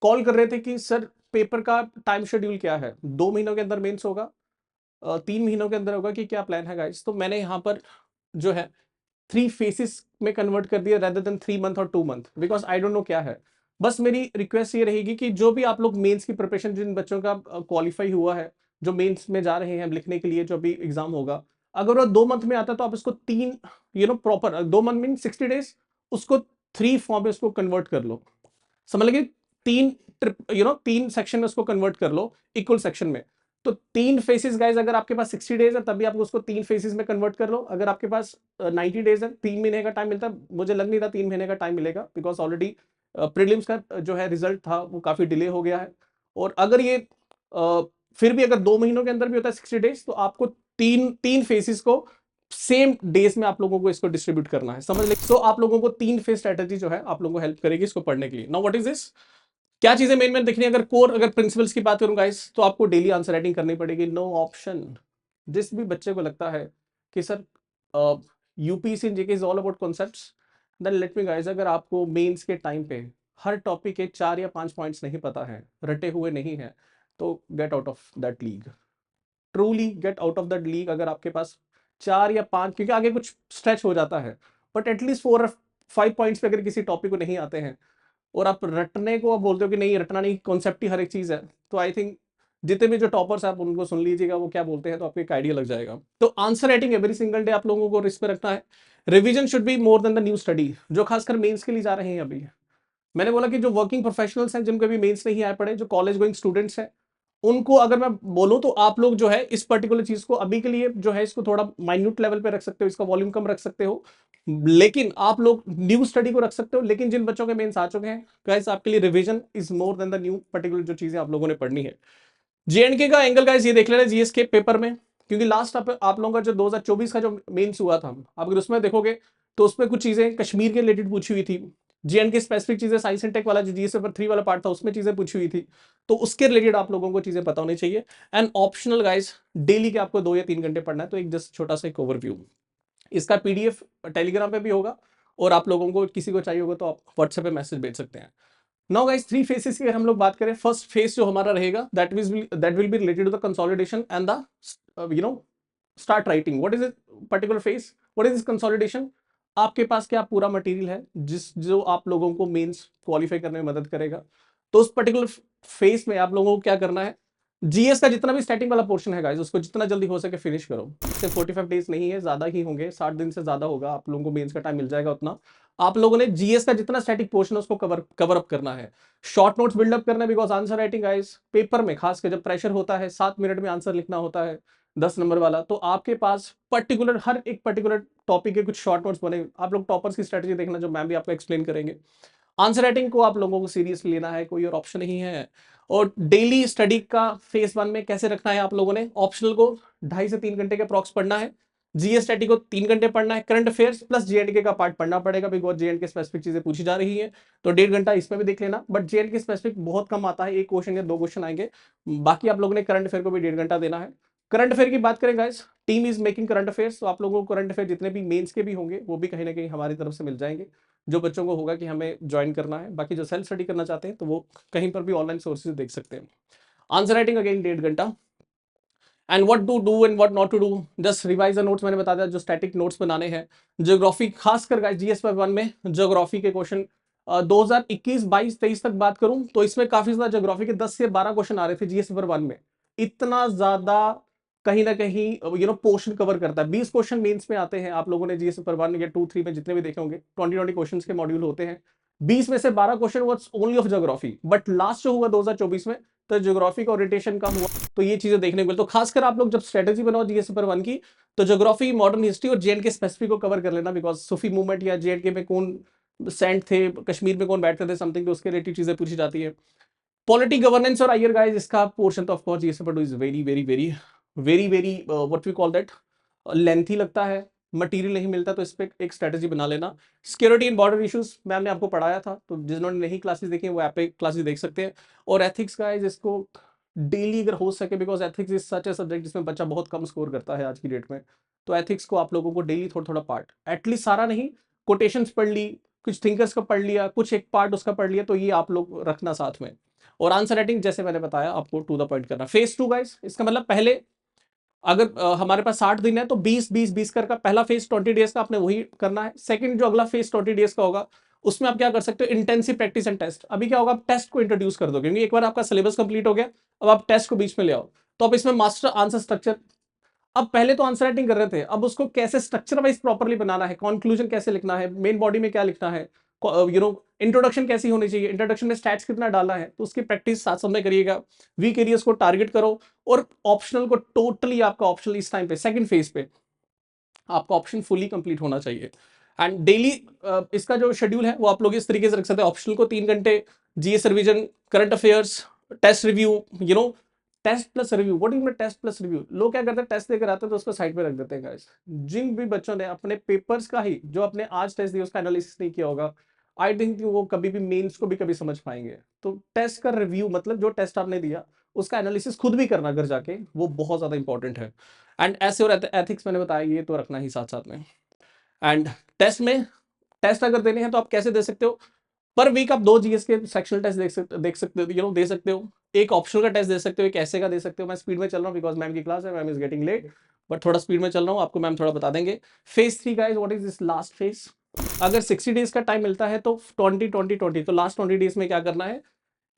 कॉल कर रहे थे कि सर पेपर का टाइम शेड्यूल क्या है, 2 महीनों के अंदर मेंस होगा, 3 महीनों के अंदर होगा, कि क्या प्लान है गाइस? तो मैंने यहाँ पर जो है 3 फेसेस में कन्वर्ट कर दिया रेदर देन 3 मंथ और 2 month, because I don't know क्या है। बस मेरी रिक्वेस्ट ये रहेगी कि जो भी आप लोग मेंस की प्रिपरेशन, जिन बच्चों का क्वालिफाई हुआ है, जो मेंस में जा रहे हैं लिखने के लिए, जो भी एग्जाम होगा, अगर वो 2 मंथ में आता है तो आप इसको 3 प्रॉपर 2 मंथ मीन 60 डेज, उसको 3 फॉर्म में उसको कन्वर्ट कर लो। समझ लगे? 3 ट्रिप 3 सेक्शन में उसको कन्वर्ट कर लो इक्वल सेक्शन में। तो 3 फेसेस गाइज, अगर आपके पास 60 डेज है तभी आप उसको 3 फेसेस में कन्वर्ट कर लो। अगर आपके पास 90 डेज है, 3 महीने का टाइम मिलता है, मुझे लग नहीं रहा 3 महीने का टाइम मिलेगा, बिकॉज ऑलरेडी प्रीलिम्स का जो है रिजल्ट था वो काफी डिले हो गया है। और अगर ये फिर भी अगर 2 महीनों के अंदर भी होता है 60 डेज, तो आपको तीन फेसेस को सेम डेज में आप लोगों को इसको डिस्ट्रीब्यूट करना है, समझ ले। सो आप लोगों को 3 फेज स्ट्रेटेजी जो है आप लोगों को हेल्प करेगी इसको पढ़ने के लिए। Now what is this? क्या चीजें मेन मेन दिखनी है? अगर कोर, अगर प्रिंसिपल्स की बात करूं गाइस, तो आपको डेली आंसर राइटिंग करनी पड़ेगी, नो ऑप्शन। जिस भी बच्चे को लगता है कि sir UPSC JK is all about concepts, then let me guys, अगर आपको मेंस के टाइम पे हर टॉपिक के 4 या 5 पॉइंट्स नहीं पता है, रटे हुए नहीं है, तो get out of that league, truly get out of that league. अगर आपके पास 4 या 5, क्योंकि आगे कुछ स्ट्रेच हो जाता है, बट एटलीस्ट 4 और 5 पॉइंट्स पे अगर किसी टॉपिक को नहीं आते हैं और आप रटने को आप बोलते हो कि नहीं रटना नहीं, कॉन्सेप्ट ही हर एक चीज है, तो आई थिंक जितने भी जो टॉपर्स आप उनको सुन लीजिएगा वो क्या बोलते हैं, तो आपको एक आइडिया लग जाएगा। तो answer writing every single day आप लोगों को रिस्क में रखना है। Revision should be more than the new study, जो खासकर मेंस के लिए जा रहे हैं। अभी मैंने बोला कि जो वर्किंग प्रोफेशनल्स हैं, जिनको भी मेंस नहीं आए पड़े, जो कॉलेज गोइंग स्टूडेंट्स हैं, उनको अगर मैं बोलूं तो आप लोग जो है इस पर्टिकुलर चीज को अभी के लिए जो है इसको थोड़ा माइन्यूट लेवल पे रख सकते हो, इसका वॉल्यूम कम रख सकते हो, लेकिन आप लोग न्यू स्टडी को रख सकते हो। लेकिन जिन बच्चों के मेंस आ चुके हैं गाइस, आपके लिए revision is more than the new particular जो चीजें आप लोगों ने पढ़नी है। जेएंडके का एंगल गाइस ये देख लेना जीएस के पेपर में, क्योंकि लास्ट आप लोगों का जो 2024 का जो मेंस हुआ था, आप अगर उसमें देखोगे तो उसमें कुछ चीजें कश्मीर के रिलेटेड पूछी हुई थी, जेएंड के स्पेसिफिक चीजें, साइंस एंड टेक वाला जो जीएस पेपर 3 वाला पार्ट था उसमें चीजें पूछी हुई थी, तो उसके रिलेटेड आप लोगों को चीजें पता होनी चाहिए। एंड ऑप्शनल गाइस, डेली के आपको 2 या 3 घंटे पढ़ना है, तो एक जस्ट छोटा सा एक ओवरव्यू, इसका पीडीएफ टेलीग्राम पे भी होगा, और आप लोगों को किसी को चाहिए होगा तो आप व्हाट्सएप पे मैसेज भेज सकते हैं। नाउ गाइस, 3 फेसेस की अगर हम लोग बात करें, फर्स्ट फेस जो हमारा रहेगा that will be related to the consolidation and the start writing. What is it particular phase, what is this consolidation? आपके पास क्या पूरा मटेरियल है जो आप लोगों को मेंस क्वालिफाई करने में मदद करेगा। तो उस पर्टिकुलर फेस में आप लोगों को क्या करना है, जीएस का जितना भी स्टार्टिंग वाला पोर्शन है गाइस, उसको जितना जल्दी हो सके फिनिश करो। सिर्फ 45 डेज नहीं है, ज्यादा ही होंगे, 60 दिन से ज्यादा होगा, आप लोगों को मेंस का टाइम मिल जाएगा उतना। आप लोगों ने जीएस का जितना स्टैटिक पोर्शन है उसको कवर अप करना है, शॉर्ट नोट्स बिल्डअप करना है, because answer writing guys paper में खासकर जब प्रेशर होता है 7 मिनट में आंसर लिखना होता है 10 नंबर वाला, तो आपके पास पर्टिकुलर हर एक पर्टिकुलर टॉपिक के कुछ शॉर्ट नोट्स बने। आप लोग टॉपर्स की स्ट्रेटजी देखना, जो मैम भी आपको एक्सप्लेन करेंगे। आंसर राइटिंग को आप लोगों को सीरियसली लेना है, कोई और ऑप्शन नहीं है। और डेली स्टडी का फेज 1 में कैसे रखना है, आप लोगों ने ऑप्शनल को 2.5 से 3 घंटे के अप्रॉक्स पढ़ना है, जीएस स्टडी को 3 घंटे पढ़ना है, करंट अफेयर्स प्लस जेएंडके का पार्ट पढ़ना पड़ेगा, बिकॉज जेएंडके स्पेसिफिक चीजें पूछी जा रही है, तो 1.5 घंटा इसमें भी देख लेना। बट जेएंडके स्पेसिफिक बहुत कम आता है, 1 क्वेश्चन या 2 क्वेश्चन आएंगे, बाकी आप लोगों ने करंट अफेयर को भी 1.5 घंटा देना है। करंट अफेयर की बात करें guys, team is making current affairs, तो आप लोगों को करंट अफेयर जितने भी मेंस के भी होंगे वो भी कहीं ना कहीं हमारी तरफ से मिल जाएंगे, जो बच्चों को होगा कि हमें ज्वाइन करना है। बाकी जो सेल्फ स्टडी करना चाहते हैं तो वो कहीं पर भी ऑनलाइन सोर्सेज देख सकते हैं। आंसर राइटिंग अगेन 1.5 घंटा। And what to do and what not to do, just revise the notes, मैंने बता दिया जो स्टैटिक नोट्स बनाने हैं। ज्योग्राफी खासकर गाइस, जीएस पेपर 1 में ज्योग्राफी के क्वेश्चन 2021, 22, 23 तक बात करूं तो इसमें काफी ज्यादा ज्योग्राफी के 10 से 12 क्वेश्चन आ रहे थे जीएस पेपर 1 में। इतना ज्यादा कहीं ना कहीं पोर्शन कवर करता है। 20 क्वेश्चन मेंस में आते हैं, आप लोगों ने जीएस पेपर 1 या 2, 3 में जितने भी देखे होंगे 20 क्वेश्चन के मॉड्यूल होते हैं, 20 में से 12 question was only of geography. But last जो हुआ 2024 में, तो ज्योग्राफी का ओरिएंटेशन कम हुआ, तो ये चीजें देखने को मिली। तो खासकर आप लोग जब स्ट्रेटेजी बनाओ जीएस पेपर 1 की, तो ज्योग्राफी, मॉडर्न हिस्ट्री और जेएंडके स्पेसिफिक को कवर कर लेना, बिकॉज सूफी मूवमेंट या जेएंडके में कौन सेंट थे, कश्मीर में कौन बैठते थे, समथिंग, तो उसके रिलेटेड चीजें पूछी जाती है। पॉलिटी, गवर्नेंस और आईआर गाइस, इसका पोर्शन तो of course GS paper 2 is very very very very very what we call that lengthy लगता है, मटेरियल नहीं मिलता, तो इस पे एक स्ट्रेटेजी बना लेना। Security and border issues ma'am ने आपको पढ़ाया था, तो जिन्होंने नहीं क्लासेस देखी वो ऐप पे क्लासेस देख सकते हैं। और एथिक्स गाइस, इसको डेली अगर हो सके, because ethics is such a subject जिसमें बच्चा बहुत कम स्कोर करता है आज की डेट में, तो एथिक्स को आप लोगों को डेली थोड़ा थोड़ा पार्ट, एटलीस्ट सारा नहीं, कोटेशंस पढ़ ली, कुछ थिंकर्स का पढ़ लिया, कुछ एक पार्ट उसका पढ़ लिया, तो ये आप लोग रखना साथ में। और आंसर राइटिंग जैसे मैंने बताया आपको टू द पॉइंट करना। फेज 2 गाइस, इसका मतलब पहले अगर हमारे पास 60 दिन है तो 20-20-20 का पहला फेज 20 डेज का आपने वही करना है। सेकंड जो अगला फेज 20 डेज का होगा, उसमें आप क्या कर सकते हो, इंटेंसिव प्रैक्टिस एंड टेस्ट। अभी क्या होगा, आप टेस्ट को इंट्रोड्यूस कर दो, क्योंकि एक बार आपका सिलेबस कंप्लीट हो गया, अब आप टेस्ट को बीच में ले आओ, तो अब इसमें मास्टर आंसर स्ट्रक्चर, अब पहले तो आंसर राइटिंग कर रहे थे, अब उसको कैसे स्ट्रक्चर वाइज प्रॉपर्ली बनाना है, कंक्लूजन कैसे लिखना है, मेन बॉडी में क्या लिखना है, इंट्रोडक्शन कैसी होनी चाहिए, इंट्रोडक्शन में स्टैट्स कितना डालना है, तो उसकी प्रैक्टिस साथ साथ में करिएगा। वीक एरियाज को टारगेट करो, और ऑप्शनल को टोटली आपका ऑप्शनल इस टाइम पे सेकंड फेज पे आपका ऑप्शन फुली कंप्लीट होना चाहिए। एंड डेली इसका जो शेड्यूल है वो आप लोग इस तरीके से रख सकते हैं, ऑप्शनल को 3 घंटे, GS revision, current affairs, test review, test plus review. What is test plus review? लोग क्या करते हैं, टेस्ट देकर आते हैं तो उसको साइड पे रख देते हैं गाइस। जिन भी बच्चों ने अपने पेपर्स का ही, जो अपने आज टेस्ट दिया उसका एनालिसिस नहीं किया होगा, आई थिंक वो कभी भी मेंस को भी कभी समझ पाएंगे। तो टेस्ट का रिव्यू मतलब जो टेस्ट आपने दिया उसका एनालिसिस खुद भी करना घर जाके, वो बहुत ज्यादा इंपॉर्टेंट है। एंड ऐसे और एथिक्स मैंने बताया, ये तो रखना ही साथ साथ में। एंड टेस्ट में, टेस्ट अगर देने हैं तो आप कैसे दे सकते हो, पर वीक आप 2 जीएस के सेक्शनल टेस्ट देख सकते हो, दे सकते हो, एक ऑप्शनल का टेस्ट दे सकते हो, एक ऐसे का दे सकते हो। मैं स्पीड में चल रहा हूँ बिकॉज मैम की क्लास है, ma'am is getting late, but थोड़ा स्पीड में चल रहा हूँ, आपको मैम थोड़ा बता देंगे। Phase 3 guys, what is this last phase? अगर 60 डेज का टाइम मिलता है तो 20-20-20, तो लास्ट 20 डेज में क्या करना है,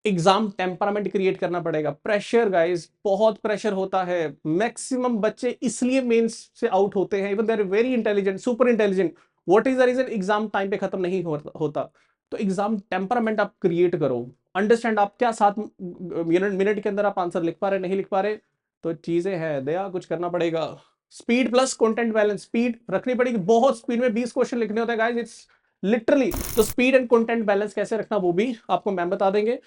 एग्जाम टेम्परामेंट क्रिएट करना पड़ेगा। प्रेशर गाइस, बहुत प्रेशर होता है, मैक्सिमम बच्चे इसलिए मेंस से आउट होते हैं, even they are very intelligent, super intelligent, what is the reason, exam time पे खत्म नहीं होता। तो एग्जाम टेम्परामेंट आप क्रिएट करो, अंडरस्टैंड आप क्या 7 मिनट के अंदर आप आंसर लिख पा रहे, नहीं लिख पा रहे, तो चीजें हैं दया, कुछ करना पड़ेगा। Speed plus content balance, speed रखनी पड़ेगी, बहुत स्पीड में 20 क्वेश्चन लिखने होते हैं गाइस, इट्स लिटरली। तो स्पीड एंड कंटेंट बैलेंस कैसे रखना वो भी आपको मैम बता देंगे।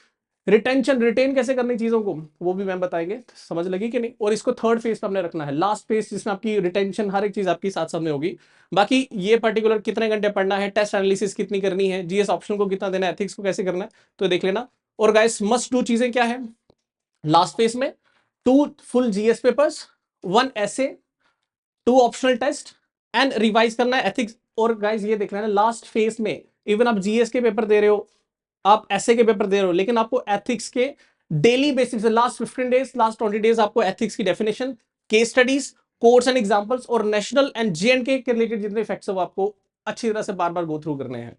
रिटेंशन, रिटेन कैसे करनी चीजों को वो भी मैम बताएंगे, समझ लगी कि नहीं। और इसको थर्ड फेज पे हमने रखना है, लास्ट फेज जिसमें आपकी रिटेंशन हर एक चीज आपकी साथ सामने होगी। बाकी ये पर्टिकुलर कितने घंटे पढ़ना है, टेस्ट एनालिसिस कितनी करनी है, जीएस ऑप्शन को कितना देना है, एथिक्स को कैसे करना है, तो देख लेना। और गाइस मस्ट डू चीजें क्या है लास्ट फेज में, 2 फुल जीएस पेपर्स, 1 ऐसे, 2 ऑप्शनल टेस्ट एंड रिवाइज करना है एथिक्स। और गाइस ये देख लेना लास्ट फेज में इवन आप जीएस के पेपर दे रहे हो, आप ऐसे के पेपर दे रहे हो, लेकिन आपको एथिक्स के डेली बेसिस पे लास्ट 15 डेज, लास्ट 20 डेज आपको एथिक्स की definition, case studies, course and examples और नेशनल एंड जेएंडके के रिलेटेड जितने फैक्ट्स है वो आपको अच्छी तरह से बार बार गो थ्रू करने हैं।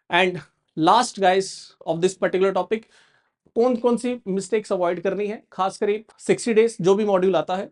And last guys of this particular topic, कौन कौन सी मिस्टेक्स अवॉइड करनी है, खास करीब 60 डेज जो भी मॉड्यूल आता है।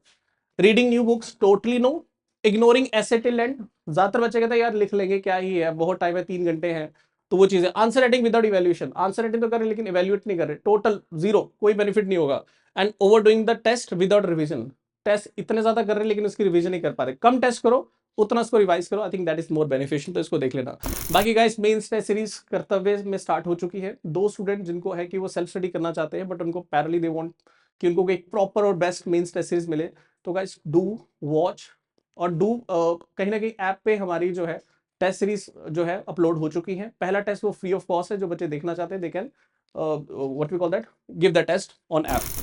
Reading new books totally no, ignoring essay till end, ज्यादातर बच्चे कहते हैं यार लिख लेंगे क्या ही है, बहुत टाइम है, 3 घंटे हैं, तो वो चीजें। Answer writing without evaluation, answer writing तो कर रहे लेकिन इवैल्यूएट नहीं कर रहे, टोटल जीरो, कोई बेनिफिट नहीं होगा। And over doing the test without revision, test इतने ज्यादा कर रहे लेकिन उसकी रिवीजन नहीं कर पा रहे, कम टेस्ट करो उतना उसको रिवाइज करो, I think that is more beneficial, तो इसको देख लेना। बाकी गाइस मेंस टेस्ट सीरीज कर्तव्य में स्टार्ट हो चुकी है। 2 स्टूडेंट जिनको है कि वो सेल्फ स्टडी करना चाहते हैं बट उनको पैरेलली दे वांट कि उनको एक प्रॉपर और बेस्ट मेंस टेस्ट सीरीज मिले, तो गाइस डू वॉच और डू कहीं ना कहीं ऐप पे हमारी जो है टेस्ट सीरीज जो है अपलोड हो चुकी है। पहला टेस्ट वो फ्री ऑफ कॉस्ट है, जो बच्चे देखना चाहते हैं they can what we call that give the test on app.